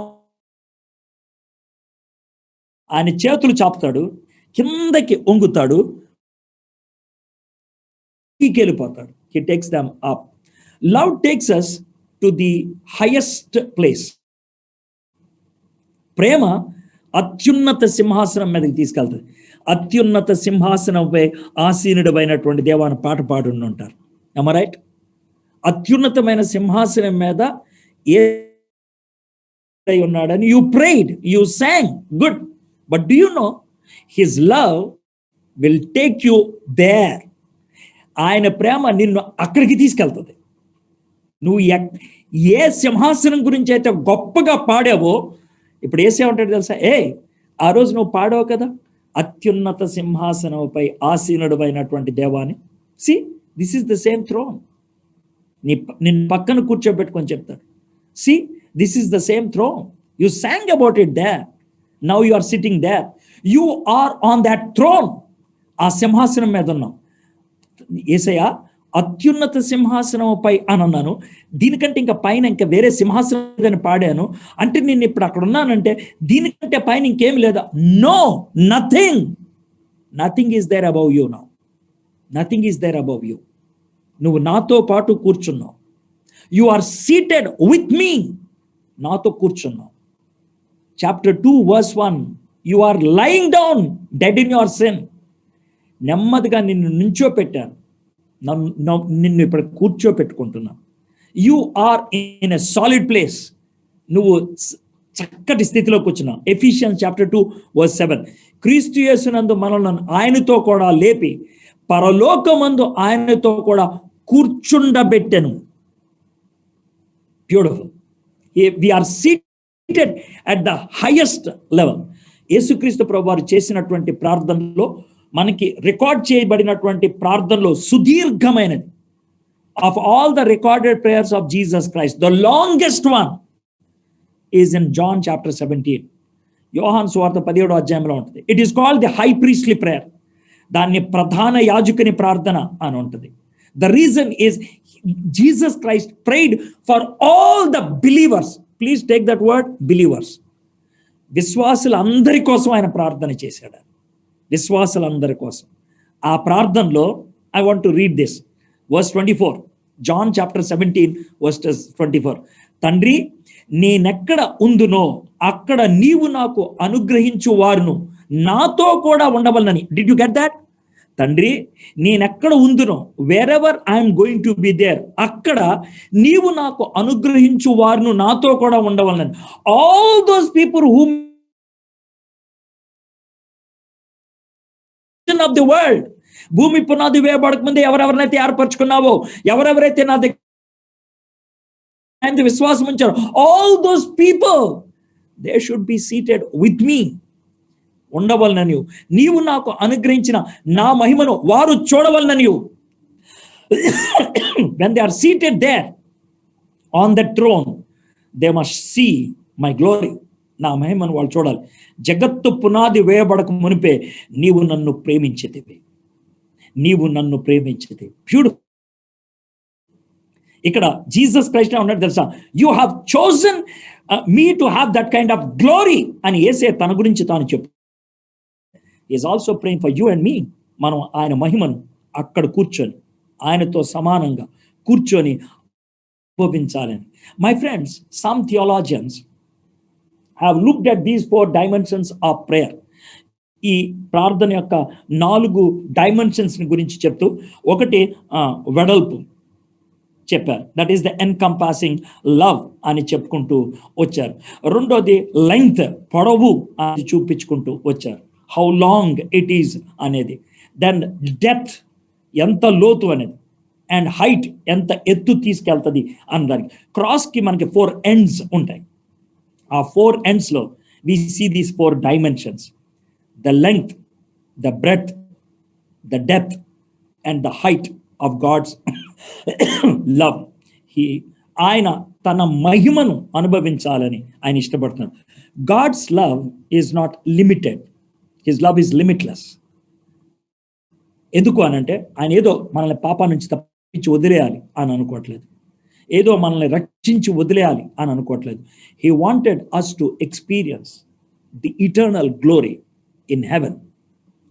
A: ఆయన చేతులు చాపుతాడు, కిందకి ఒంగుతాడు, వెళ్ళిపోతాడు. He takes them up. Love takes us to the highest place. ప్రేమ అత్యున్నత సింహాసనం మీదకి తీసుకెళ్తుంది. అత్యున్నత సింహాసనంపై ఆసీనుడైనటువంటి దేవా అని పాట పాడుండి ఉంటారు. am I right? అత్యున్నతమైన సింహాసనం మీద ఏ ఉన్నాడని you prayed, you sang, good. But do you know his love will take you there. ఆయన ప్రేమ నిన్ను అక్కడికి తీసుకెళ్తుంది. నువ్వు ఏ సింహాసనం గురించి అయితే గొప్పగా పాడావో, ఇప్పుడు ఏసేమంటాడు తెలుసా? ఆ రోజు నువ్వు పాడావు కదా, అత్యున్నత సింహాసనంపై ఆసీనుడు అయినటువంటి దేవాని. See, this is the same throne. నిన్ను పక్కన కూర్చోబెట్టుకొని చెప్తాడు, see, this is the same throne. You sang about it there. Now you are sitting there. You are on that throne. ఆ సింహాసనం మీద ఉన్నావు. యేసయ్య అత్యున్నత సింహాసనంపై అని అన్నాను. దీనికంటే ఇంకా పైన ఇంకా వేరే సింహాసనం పాడాను అంటే నేను ఇప్పుడు అక్కడ ఉన్నానంటే దీనికంటే పైన ఇంకేం లేదా? No, nothing. Nothing is there above you now. Nothing is there above you. నువ్వు నాతో పాటు కూర్చున్నావు. You are seated with me. నాతో కూర్చున్నావు. Chapter 2 verse 1, you are lying down dead in your sin. నెమ్మదిగా నిన్ను నుంచోపెట్టాను, నిన్ను ఇప్పుడు కూర్చోపెట్టుకుంటున్నాను. You are in a solid place. నువ్వు చక్కటి స్థితిలో కూర్చున్నావు. ఎఫిషియన్స్ చాప్టర్ 2 verse 7, క్రీస్తు యేసునందు మనల్ని ఆయనతో కూడా లేపి పరలోకమందు ఆయనతో కూడా కూర్చుండబెట్టెను. Beautiful. We are seated at the highest level. Yesu Kristu ప్రభువారు చేసినటువంటి ప్రార్థనలో, మనకి రికార్డ్ చేయబడినటువంటి ప్రార్థనలో సుదీర్ఘమైనది, of all the recorded prayers of Jesus Christ, the longest one is in John chapter 17. Yohanu సువార్త 17వ అధ్యాయంలో ఉంటుంది. It is called the high priestly prayer. దాన్ని ప్రధాన యాజకుని ప్రార్థన అని ఉంటుంది. The reason is Jesus Christ prayed for all the believers. Please take that word, believers. విశ్వాసులందరి కోసం ఆయన ప్రార్థన చేశాడు. విశ్వాసులందరి కోసం. ఆ ప్రార్థనలో I want to read this verse 24, John chapter 17 verse 24. తండ్రి, నేనెక్కడ ఉందునో అక్కడ నీవు నాకు అనుగ్రహించు వారును నాతో కూడా ఉండవలనని. Did you get that? తండ్రి, నేనెక్కడ ఉందునో, wherever I'm going to be there, అక్కడ నీవు నాకు అనుగ్రహించు వారును నాతో కూడా ఉండవలనని. All those people who of the world, భూమి పునాది వేయబడక ముందే ఎవరెవరినైతే ఏర్పరచుకున్నావో, ఎవరెవరైతే నా దగ్గర విశ్వాసం ఉంచారో, all those people they should be seated with me. ఉండవలనని నీవు నాకు అనుగ్రహించిన నా మహిమను వారు చూడవలనని. when they are seated there on the throne, they must see my glory. నా మహిమను వాళ్ళు చూడాలి. జగత్తు పునాది వేయబడక మునిపే నీవు నన్ను ప్రేమించితివి, నీవు నన్ను ప్రేమించితివి. బ్యూటిఫుల్. ఇక్కడ జీసస్ క్రైస్ట్ ఉన్నాడు తెలుసా? You have chosen me to have that kind of glory అని యేసే తన గురించి తాను చెప్పు. Is also praying for you and me. మనం ఆయన మహిమను అక్కడ కూర్చొని, ఆయనతో సమానంగా కూర్చొని అనుభవించాలని. My friends, some theologians have looked at these 4 dimensions of prayer. ఈ ప్రార్థన యొక్క 4 dimensions గురించి చెప్తూ, ఒకటి వెడల్పు చెప్పారు, that is the encompassing love అని చెప్పుకుంటూ వచ్చారు. రెండోది లెంగ్త్, పొడవు అని చూపించుకుంటూ వచ్చారు, హౌ లాంగ్ ఇట్ ఈజ్ అనేది. దెన్ డెప్త్, ఎంత లోతు అనేది. అండ్ హైట్, ఎంత ఎత్తు తీసుకెళ్తుంది అనడానికి. క్రాస్కి మనకి 4 ends ఉంటాయి. ఆ 4 ఎండ్స్లో we see these 4 dimensions: the length, the breadth, the depth and the height of God's love. ఆయన తన మహిమను అనుభవించాలని ఆయన ఇష్టపడుతున్నాడు. God's love is not limited, his love is limitless. ఎందుకు అనంటే ఆయన ఏదో మనల్ని పాపా నుంచి తప్పించి వదిలేయాలి అని అనుకోవట్లేదు, ఏదో మనల్ని రక్షించి వదిలేయాలి అని అనుకోవట్లేదు. He wanted us to experience the eternal glory in heaven,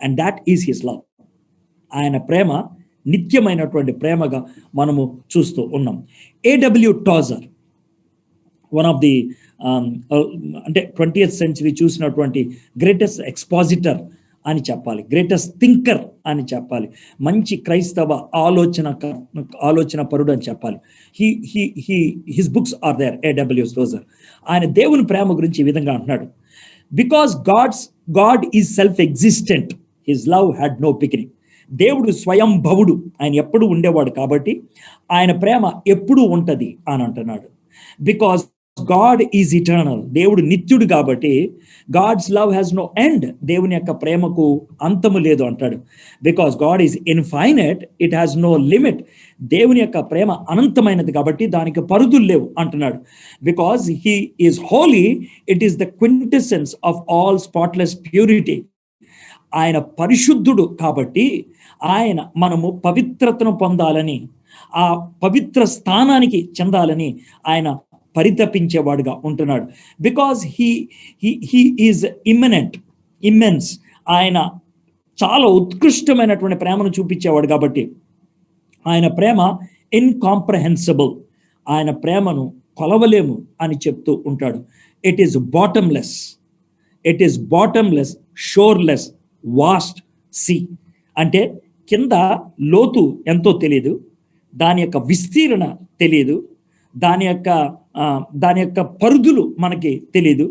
A: and that is his love. ఆయన ప్రేమ నిత్యమైనటువంటి ప్రేమగా మనము చూస్తూ ఉన్నాం. A.W. Tozer, one of the అంటే 20th century చూసినటువంటి గ్రేటెస్ట్ ఎక్స్పాజిటర్ అని చెప్పాలి, గ్రేటెస్ట్ థింకర్ అని చెప్పాలి, మంచి క్రైస్తవ ఆలోచన పరుడు అని చెప్పాలి. His books are there. A.W. Tozer ఆయన దేవుని ప్రేమ గురించి ఈ విధంగా అంటున్నాడు: because God is self existent, his love had no beginning. దేవుడు స్వయంభవుడు, ఆయన ఎప్పుడు ఉండేవాడు కాబట్టి ఆయన ప్రేమ ఎప్పుడూ ఉంటుంది అని అంటున్నాడు. Because God is eternal. దేవుడు నిత్యుడు కాబట్టి God's love has no end. దేవుని యొక్క ప్రేమకు అంతము లేదు అంటాడు. Because God is infinite, it has no limit. దేవుని యొక్క ప్రేమ అనంతమైనది కాబట్టి దానికి పరిధులు లేవు అంటున్నాడు. Because he is holy, it is the quintessence of all spotless purity. ఆయన పరిశుద్ధుడు కాబట్టి మనము పవిత్రతను పొందాలని, ఆ పవిత్ర స్థానానికి చెందాలని ఆయన పరితపించేవాడుగా ఉంటున్నాడు. Because he is immense. ఆయన చాలా ఉత్కృష్టమైనటువంటి ప్రేమను చూపించేవాడు కాబట్టి ఆయన ప్రేమ ఇన్కాంప్రహెన్సిబుల్. ఆయన ప్రేమను కొలవలేము అని చెప్తూ ఉంటాడు. It is bottomless, shoreless, vast sea. అంటే కింద లోతు ఎంతో తెలియదు, దాని యొక్క విస్తీర్ణ తెలియదు, దాని యొక్క పరిధులు మనకి తెలియదు.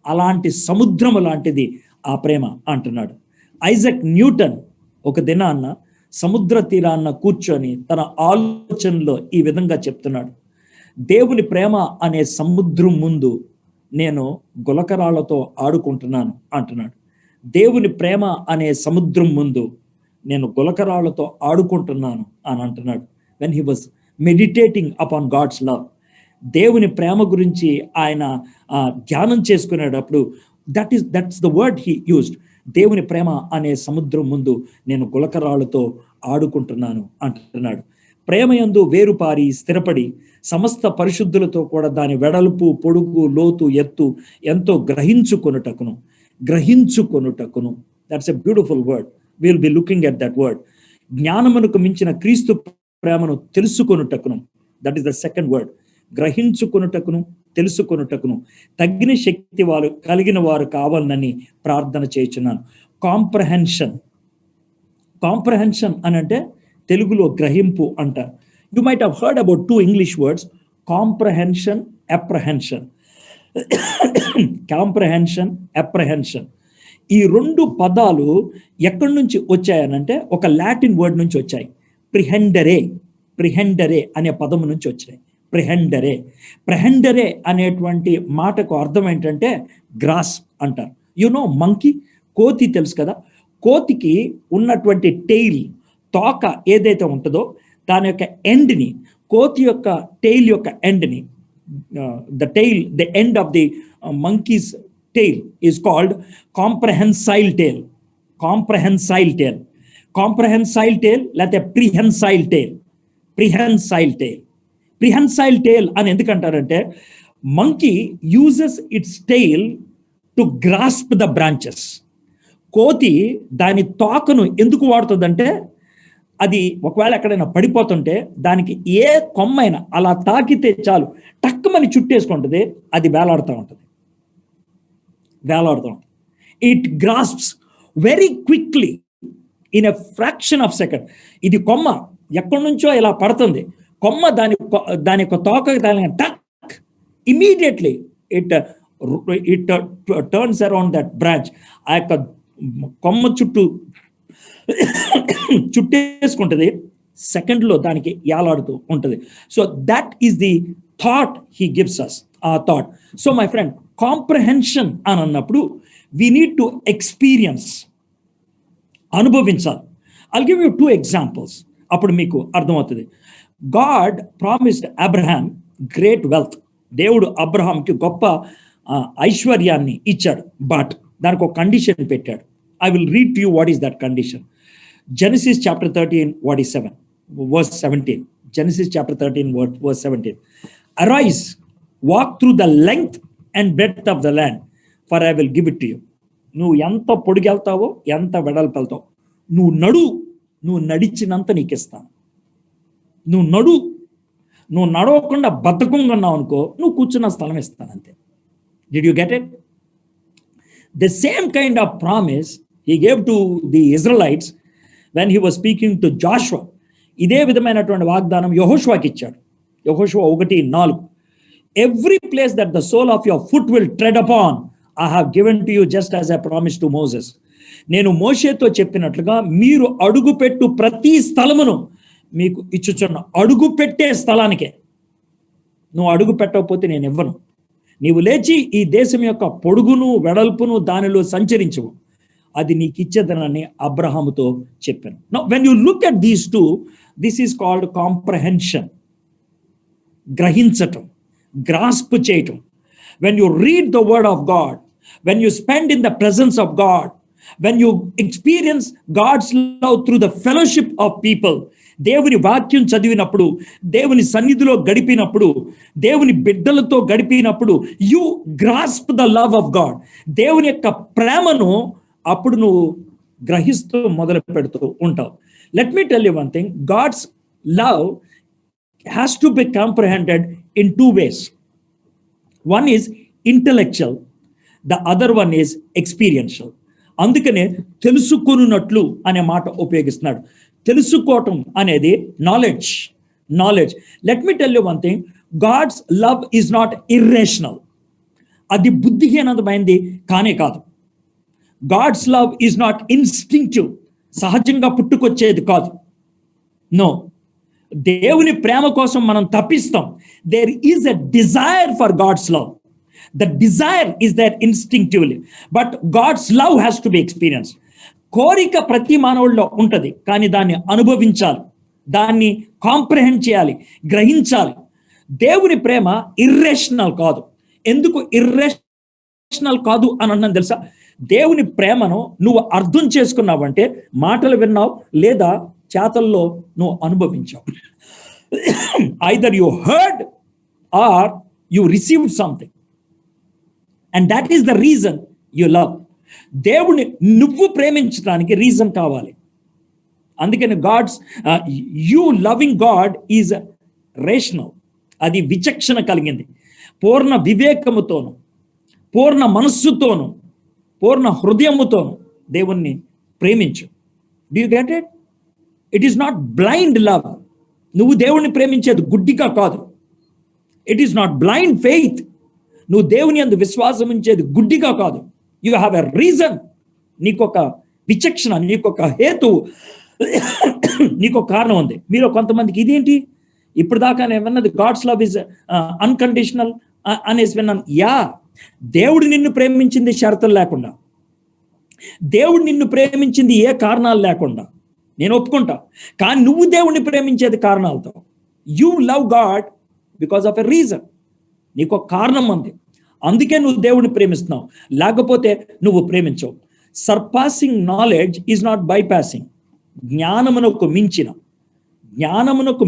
A: అలాంటి సముద్రము లాంటిది ఆ ప్రేమ అంటున్నాడు. ఐజక్ న్యూటన్ ఒక దినాన్న సముద్ర తీరాన్న కూర్చొని తన ఆలోచనలో ఈ విధంగా చెప్తున్నాడు, దేవుని ప్రేమ అనే సముద్రం ముందు నేను గులకరాళ్లతో ఆడుకుంటున్నాను అంటున్నాడు. దేవుని ప్రేమ అనే సముద్రం ముందు నేను గులకరాళ్లతో ఆడుకుంటున్నాను అని అంటున్నాడు. When he was meditating upon God's love, దేవుని ప్రేమ గురించి ఆయన ధ్యానం చేసుకునేటప్పుడు that's the word he used. దేవుని ప్రేమ అనే సముద్రం ముందు నేను గులకరాళ్లతో ఆడుకుంటున్నాను అంటున్నాడు. ప్రేమయందు వేరుపారి స్థిరపడి సమస్త పరిశుద్ధులతో కూడా దాని వెడల్పు, పొడుగు, లోతు, ఎత్తు ఎంతో గ్రహించుకొనుటకును. That's a beautiful word. Will be looking at that word. జ్ఞానమునకు మించిన క్రీస్తు ప్రేమను తెలుసుకొనుటకును. That is the second word. గ్రహించుకొనుటకును, తెలుసుకొనుటకును తగిన శక్తి వారు కలిగిన వారు కావాలని ప్రార్థన చేయుచున్నాను. కాంప్రహెన్షన్ అని అంటే తెలుగులో గ్రహింపు అంటారు. You might have heard about 2 English words, comprehension, apprehension. ఈ 2 పదాలు ఎక్కడి నుంచి వచ్చాయనంటే ఒక లాటిన్ వర్డ్ నుంచి వచ్చాయి. ప్రిహెండరే అనే పదము నుంచి వచ్చాయి. ప్రెహెండరే అనేటువంటి మాటకు అర్థం ఏంటంటే గ్రాస్ అంటారు. మంకీ, కోతి తెలుసు కదా. కోతికి ఉన్నటువంటి టెయిల్, తోక ఏదైతే ఉంటుందో దాని యొక్క ఎండ్ని, కోతి యొక్క టెయిల్ యొక్క ఎండ్ని, the end of the monkey's tail is called comprehensile tail లేకపోతే ప్రిహెన్సైల్ టెయిల్ అని ఎందుకంటారంటే monkey uses its tail to grasp the branches. కోతి దాని తోకను ఎందుకు వాడుతుందంటే అది ఒకవేళ ఎక్కడైనా పడిపోతుంటే దానికి ఏ కొమ్మైనా అలా తాకితే చాలు టక్కుమని చుట్టేసుకుంటుంది, అది వేలాడుతూ ఉంటుంది. It grasps very quickly in a fraction of second. ఇది కొమ్మ ఎక్కడి నుంచో ఇలా పడుతుంది, కొమ్మ దాని యొక్క తోక tuck, immediately it turns around that branch. ఆ యొక్క కొమ్మ చుట్టేసుకుంటుంది, సెకండ్లో దానికి యాలాడుతూ ఉంటుంది. So that is the thought he gives us, ఆ thought. So my friend, comprehension అని అన్నప్పుడు వీ నీడ్ టు ఎక్స్పీరియన్స్, అనుభవించాలి. ఐల్ గివ్ యూ 2 ఎగ్జాంపుల్స్, అప్పుడు మీకు అర్థమవుతుంది. God promised Abraham great wealth. దేవుడు అబ్రహాంకి గొప్ప ఐశ్వర్యాన్ని ఇచ్చాడు. బట్ దానికి ఒక కండిషన్ పెట్టాడు. I will read to you what is that condition. Genesis chapter 13 verse 17. Genesis chapter 13 verse 17. Arise, walk through the length and breadth of the land, for I will give it to you. నువ్వు ఎంత పొడిగెళ్తావో, ఎంత వెడల్పు వెళ్తావు, నువ్వు నడిచినంత నీకు ఇస్తాను. నువ్వు నడవకుండా బద్ధకంగా ఉన్నావు అనుకో, నువ్వు కూర్చున్న స్థలం ఇస్తాను అంతే. Did you get it? The same kind of promise he gave to the Israelites when he was speaking to Joshua. ఇదే విధమైనటువంటి వాగ్దానం యెహోషువకి ఇచ్చాడు. యెహోషువ 1:4. Every place that the sole of your foot will tread upon, I have given to you just as I promised to Moses. నేను మోషేతో చెప్పినట్లుగా మీరు అడుగుపెట్టు ప్రతి స్థలమును మీకు ఇచ్చుచున్న. అడుగు పెట్టే స్థలానికే, నువ్వు అడుగు పెట్టకపోతే నేను ఇవ్వను. నీవు లేచి ఈ దేశం యొక్క పొడుగును వెడల్పును దానిలో సంచరించవు, అది నీకు ఇచ్చేదనని అబ్రహాముతో చెప్పాను. Now when you look at these two, this is called comprehension, గ్రహించటం, గ్రాస్ప్ చేయటం. When you read the word of God, when you spend in the presence of God, when you experience God's love through the fellowship of people, దేవుని వాక్యం చదివినప్పుడు, దేవుని సన్నిధిలో గడిపినప్పుడు, దేవుని బిడ్డలతో గడిపినప్పుడు, you grasp the love of God. దేవుని యొక్క ప్రేమను అప్పుడు నువ్వు గ్రహిస్తూ మొదలు పెడుతూ ఉంటావు. Let me tell you one thing, God's love has to be comprehended in two ways. One is intellectual, the other one is experiential. అందుకనే తెలుసుకొనున్నట్లు అనే మాట ఉపయోగిస్తున్నాడు. తెలుసుకోవటం అనేది knowledge. Let me tell you one thing, God's love is not irrational. అది బుద్ధిహీనమైంది కానే కాదు. God's love is not instinctive, సహజంగా పుట్టుకొచ్చేది కాదు. నో, దేవుని ప్రేమ కోసం మనం తప్పిస్తాం. There is a desire for God's love. The desire is there instinctively, but God's love has to be experienced. కోరిక ప్రతి మానవుల్లో ఉంటుంది, కానీ దాన్ని అనుభవించాలి, దాన్ని కాంప్రహెండ్ చేయాలి, గ్రహించాలి. దేవుని ప్రేమ ఇర్రేషనల్ కాదు. ఎందుకు ఇర్రేషనల్ కాదు అని అన్నాను తెలుసా? దేవుని ప్రేమను నువ్వు అర్థం చేసుకున్నావంటే, మాటలు విన్నావు లేదా చేతల్లో నువ్వు అనుభవించావు. Either you heard or you received something, and that is the reason you love. దేవుని నువ్వు ప్రేమించడానికి రీజన్ కావాలి. అందుకని you loving God is rational, అది విచక్షణ కలిగింది. పూర్ణ వివేకముతోను, పూర్ణ మనస్సుతోను, పూర్ణ హృదయముతోను దేవుణ్ణి ప్రేమించు. Do you get it? It is not blind love. నువ్వు దేవుణ్ణి ప్రేమించేది గుడ్డిగా కాదు. It is not blind faith. నువ్వు దేవుని యందు విశ్వాసం ఉంచేది గుడ్డిగా కాదు. You have a reason. నీకొక విచక్షణ, నీకొక హేతువు, నీకొక కారణం ఉంది. మీరు కొంతమందికి ఇదేంటి ఇప్పుడు దాకా నేను విన్నది గాడ్స్ లవ్ ఇస్ అన్కండిషనల్ అనేసి విన్నాను. దేవుడు నిన్ను ప్రేమించింది షరతులు లేకుండా, దేవుడు నిన్ను ప్రేమించింది ఏ కారణాలు లేకుండా, నేను ఒప్పుకుంటా. కానీ నువ్వు దేవుణ్ణి ప్రేమించేది కారణాలతో. You love God because of a reason. నీకు ఒక కారణం ఉంది, అందుకే నువ్వు దేవుణ్ణి ప్రేమిస్తున్నావు, లేకపోతే నువ్వు ప్రేమించవు. Surpassing knowledge is not bypassing. జ్ఞానమునకు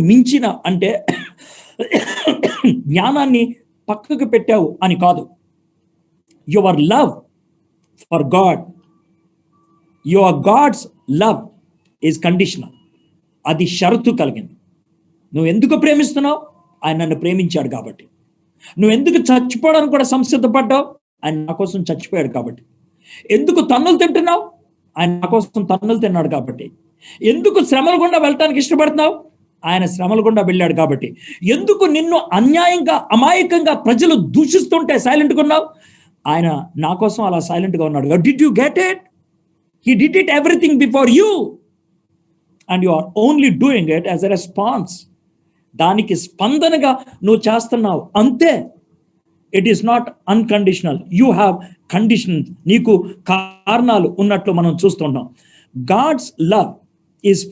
A: మించిన అంటే జ్ఞానాన్ని పక్కకు పెట్టావు అని కాదు. Your love for God, your God's love is conditional. అది షరతు కలిగింది. నువ్వు ఎందుకు ప్రేమిస్తున్నావు? ఆయన నన్ను ప్రేమించాడు కాబట్టి. నువ్వు ఎందుకు చచ్చిపోవడానికి కూడా సంసిద్ధపడ్డావు? ఆయన నా కోసం చచ్చిపోయాడు కాబట్టి. ఎందుకు తన్నులు తింటున్నావు? ఆయన నా కోసం తన్నులు తిన్నాడు కాబట్టి. ఎందుకు శ్రమల గుండా వెళ్ళటానికి ఇష్టపడుతున్నావు? ఆయన శ్రమల గుండా వెళ్ళాడు కాబట్టి. ఎందుకు నిన్ను అన్యాయంగా అమాయకంగా ప్రజలు దూషిస్తుంటే సైలెంట్గా ఉన్నావు? ఆయన నా కోసం అలా సైలెంట్గా ఉన్నాడు. Did you get it? He did it everything before you and you are only doing it as a response. దానికి స్పందనగా నువ్వు చేస్తున్నావు అంతే. It is not unconditional. You have condition. నీకు కారణాలు ఉన్నట్లు మనం చూస్తున్నాం. God's love is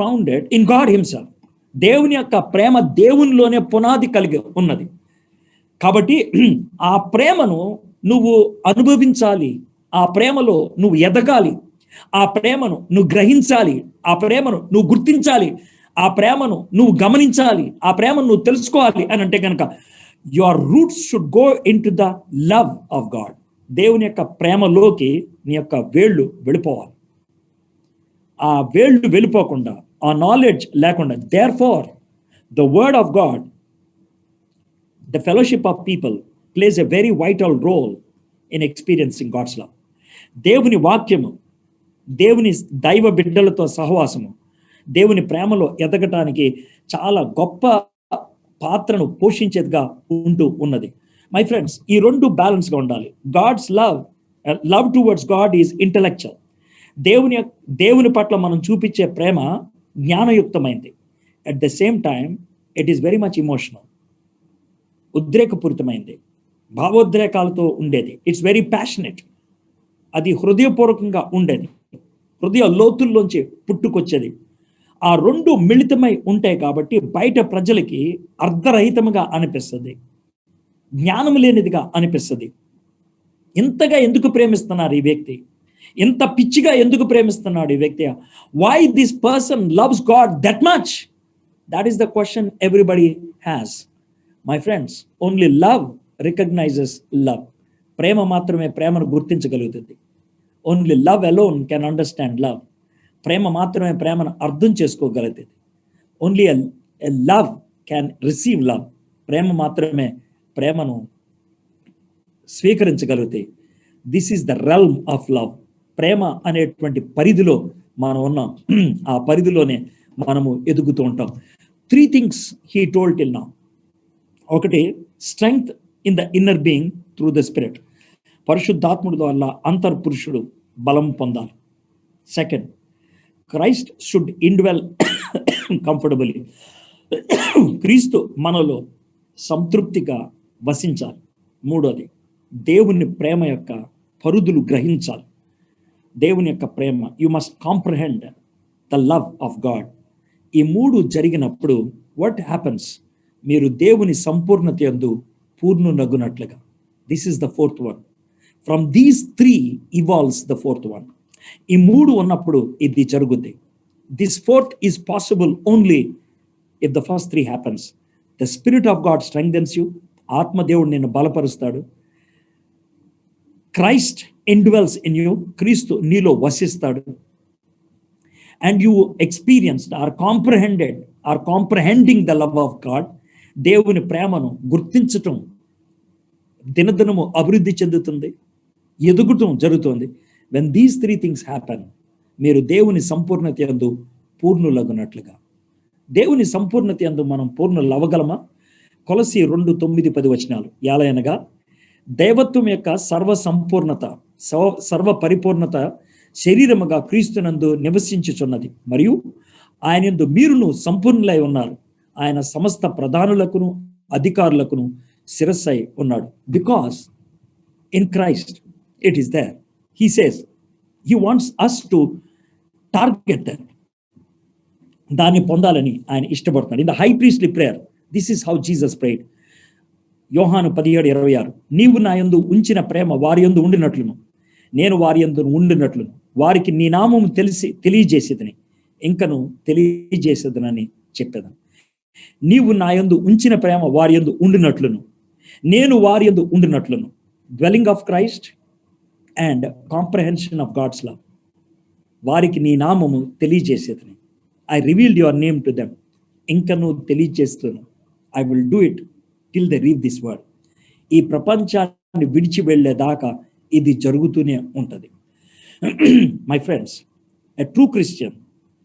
A: founded in God himself. దేవుని యొక్క ప్రేమ దేవునిలోనే పునాది కలిగి ఉన్నది. కాబట్టి ఆ ప్రేమను నువ్వు అనుభవించాలి, ఆ ప్రేమలో నువ్వు ఎదగాలి, ఆ ప్రేమను నువ్వు గ్రహించాలి, ఆ ప్రేమను నువ్వు గుర్తించాలి, ఆ ప్రేమను నువ్వు గమనించాలి, ఆ ప్రేమను నువ్వు తెలుసుకోవాలి అని అంటే కనుక your roots should go in to the love of God. దేవుని యొక్క ప్రేమలోకి నీ యొక్క వేళ్ళు వెళ్ళిపోవాలి. ఆ వేళ్ళు వెళ్ళిపోకుండా, ఆ నాలెడ్జ్ లేకుండా, therefore the word of God, the fellowship of people plays a very vital role in experiencing God's love. దేవుని వాక్యము, దేవుని దైవ బిడ్డలతో సహవాసము దేవుని ప్రేమలో ఎదగటానికి చాలా గొప్ప పాత్రను పోషించేదిగా ఉంటూ ఉన్నది. మై ఫ్రెండ్స్, ఈ రెండు బ్యాలెన్స్గా ఉండాలి. God's love towards God is intellectual. దేవుని పట్ల మనం చూపించే ప్రేమ జ్ఞానయుక్తమైంది. At the same time it is very much emotional. ఉద్రేకపూరితమైంది, భావోద్రేకాలతో ఉండేది. It's very passionate. అది హృదయపూర్వకంగా ఉండేది, హృదయ లోతుల్లోంచి పుట్టుకొచ్చేది. ఆ రెండు మిళితమై ఉంటాయి కాబట్టి బయట ప్రజలకి అర్ధరహితముగా అనిపిస్తుంది, జ్ఞానం లేనిదిగా అనిపిస్తుంది. ఇంతగా ఎందుకు ప్రేమిస్తున్నారు ఈ వ్యక్తి, ఇంత పిచ్చిగా ఎందుకు ప్రేమిస్తున్నాడు ఈ వ్యక్తి? Why this person loves God that much? That is the question everybody has. My friends, only love recognises love. ప్రేమ మాత్రమే ప్రేమను గుర్తించగలుగుతుంది. Only love alone can understand love. ప్రేమ మాత్రమే ప్రేమను అర్థం చేసుకోగలుగుతుంది. Only love can receive love. ప్రేమ మాత్రమే ప్రేమను స్వీకరించగలుగుతాయి. This is the realm of love. ప్రేమ అనేటువంటి పరిధిలో మనం ఉన్నాం. ఆ పరిధిలోనే మనము ఎదుగుతూ ఉంటాం. 3 things he told till now. ఒకటి, strength in the inner being through the spirit. పరిశుద్ధాత్ముడి వల్ల అంతర్పురుషుడు బలం పొందాలి. Second, Christ should indwell comfortably. క్రీస్తు మనలో సంతృప్తిగా వసించాలి. మూడోది, దేవుని ప్రేమ యొక్క పరుదులు గ్రహించాలి. దేవుని యొక్క ప్రేమ, you must comprehend the love of God. ఈ మూడు జరిగినప్పుడు వాట్ హ్యాపన్స్? మీరు దేవుని సంపూర్ణత యందు పూర్ణునగునట్లుగా. This is the fourth one. From these 3 evolves the fourth one. ఈ మూడు ఉన్నప్పుడు ఇది జరుగుద్ది. This fourth is possible only if the first 3 happens. The spirit of God strengthens you. ఆత్మదేవుడు నిన్ను బలపరుస్తాడు. Christ indwells in you. క్రీస్తు నీలో వసిస్తాడు. And you experienced or comprehending the love of God. దేవుని ప్రేమను గుర్తించటం దినదినము అభివృద్ధి చెందుతుంది, ఎదుగుటం జరుగుతుంది. వెన్ దీస్ 3 థింగ్స్ హ్యాపెన్, మీరు దేవుని సంపూర్ణత యందు పూర్ణులగునట్లుగా. దేవుని సంపూర్ణత యందు మనం పూర్ణులు అవ్వగలమా? కొలస్సీ 2:9-10 ఎలాగనగా, దైవత్వం యొక్క సర్వ సంపూర్ణత, సర్వ పరిపూర్ణత శరీరముగా క్రీస్తునందు నివసించుచున్నది, మరియు ఆయన యందు మీరును సంపూర్ణులై ఉన్నారు. ఆయన సమస్త ప్రధానులకును అధికారులకును శిరస్సై ఉన్నాడు. Because in Christ it is there. He says he wants us to target that. దాన్ని పొందాలని ఆయన ఇష్టపడుతున్నాడు. In the high priestly prayer, this is how Jesus prayed. Yohanu 17:26, నీవు నా యందు ఉంచిన ప్రేమ వారి యందు ఉండినట్లును, నేను వారి యందు ఉండినట్లును, వారికి నీ నామము తెలియజేసేదని, ఇంకను తెలియజేసేదనని చెప్పేదని. నీవు నా యందు ఉంచిన ప్రేమ వారి యందు ఉండినట్లును, నేను వారి యందు ఉండినట్లును. Dwelling of Christ and comprehension of God's love. వారికి నీ నామము తెలియజేసేదని. I revealed your name to them. ఇంకను తెలియజేస్తున్నాను. I will do it till they reach this world. ఈ ప్రపంచాన్ని విడిచి వెళ్ళేదాకా ఇది జరుగుతూనే ఉంటుంది. My friends, a true Christian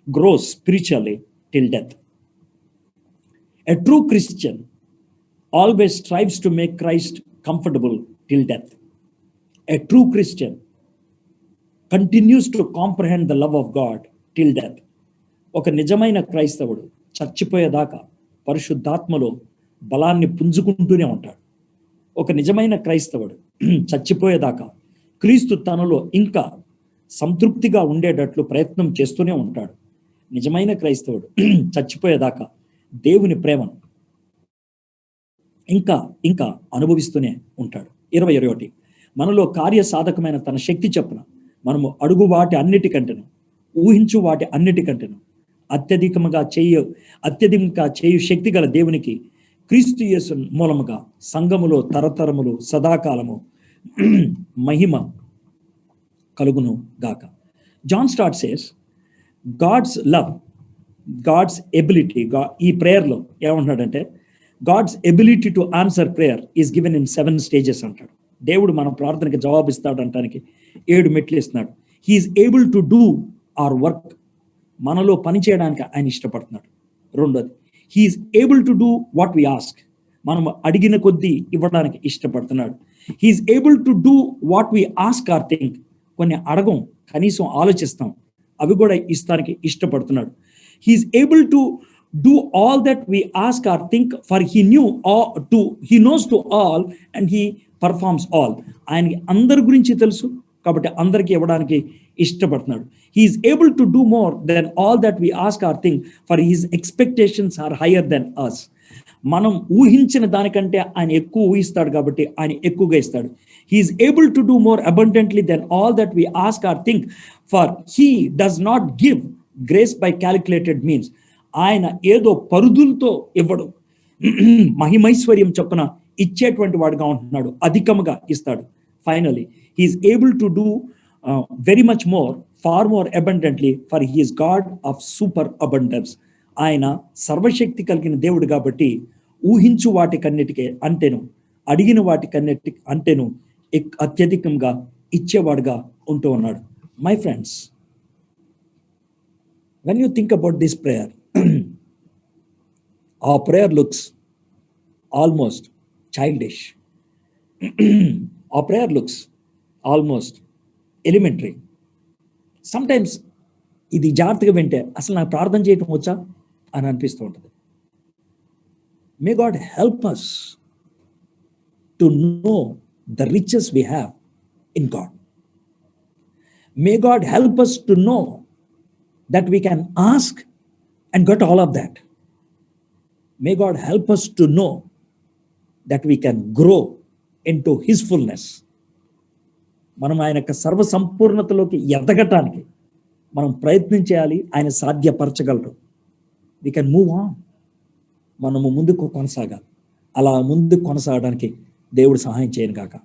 A: gross spiritually till death. A true Christian always strives to make Christ comfortable till death. A true Christian continues to comprehend the love of God till death. ఒక నిజమైన క్రైస్తవుడు చచ్చిపోయేదాకా పరిశుద్ధాత్మలో బలాన్ని పుంజుకుంటూనే ఉంటాడు. ఒక నిజమైన క్రైస్తవుడు చచ్చిపోయేదాకా క్రీస్తు తనలో ఇంకా సంతృప్తిగా ఉండేటట్లు ప్రయత్నం చేస్తూనే ఉంటాడు. నిజమైన క్రైస్తవుడు చచ్చిపోయేదాకా దేవుని ప్రేమను ఇంకా ఇంకా అనుభవిస్తూనే ఉంటాడు. 21, మనలో కార్యసాధకమైన తన శక్తి చొప్పున మనము అడుగు వాటి అన్నిటికంటేను ఊహించు వాటి అన్నిటికంటేను అత్యధికంగా చేయు శక్తి గల దేవునికి క్రీస్తు యేసు మూలముగా సంఘములో తరతరములు సదాకాలము మహిమ కలుగును గాక. John Stott says God's love, God's ability. ఈ ప్రేయర్లో ఏమంటున్నాడంటే, God's ability to answer prayer is given in 7 stages అంటాడు. దేవుడు మన ప్రార్థనకి జవాబిస్తాడు అంటానికి 7 మెట్లు ఇస్తున్నాడు. He is able to do our work. మనలో పని చేయడానికి ఆయన ఇష్టపడుతున్నాడు. రెండోది, he is able to do what we ask. మనం అడిగిన కొద్దీ ఇవ్వడానికి ఇష్టపడుతున్నాడు. He is able to do what we ask or think. కొన్ని అడగం, కనీసం ఆలోచిస్తాం, అవి కూడా ఇస్తానికి ఇష్టపడుతున్నాడు. He is able to do all that we ask or think, for he knows to all and he performs all. ఆయనకి అందరి గురించి తెలుసు కాబట్టి అందరికి ఇవ్వడానికి ఇష్టపడుతున్నాడు. He is able to do more than all that we ask or think, for his expectations are higher than us. మనం ఊహించిన దానికంటే ఆయన ఎక్కువ ఊహిస్తాడు కాబట్టి ఆయన ఎక్కువగా ఇస్తాడు. He is able to do more abundantly than all that we ask or think, for he does not give grace by calculated means. ఆయన ఏదో పరుదులతో ఇవ్వడు, మహిమైశ్వర్యం చొప్పున ఇచ్చేటువంటి వాడుగా ఉంటున్నాడు, అధికముగా ఇస్తాడు. Finally he is able to do very much more, far more abundantly, for he is God of super abundance. ఆయన సర్వశక్తి కలిగిన దేవుడు కాబట్టి ఊహించు వాటికన్నిటికే అంటేను, అడిగిన వాటికన్నిటి అంటేను అత్యధికంగా ఇచ్చేవాడుగా ఉంటూ ఉన్నాడు. My friends, when you think about this prayer, our prayer looks almost childish. Our prayer looks almost elementary. Sometimes ఇది జాగ్రత్తగా వింటే అసలు నాకు ప్రార్థన చేయటం వచ్చా అని అనిపిస్తూ ఉంటుంది. May God help us to know the riches we have in God. May God help us to know that we can ask and get all of that. May God help us to know that we can grow into his fullness. మనం ఆయన యొక్క సర్వ సంపూర్ణతలోకి ఎదగటానికి మనం ప్రయత్నం చేయాలి. ఆయన సాధ్యపరచగలరు. we can move on. మనము ముందుకు కొనసాగాలి. అలా ముందుకు కొనసాగడానికి దేవుడు సహాయం చేయను గాక.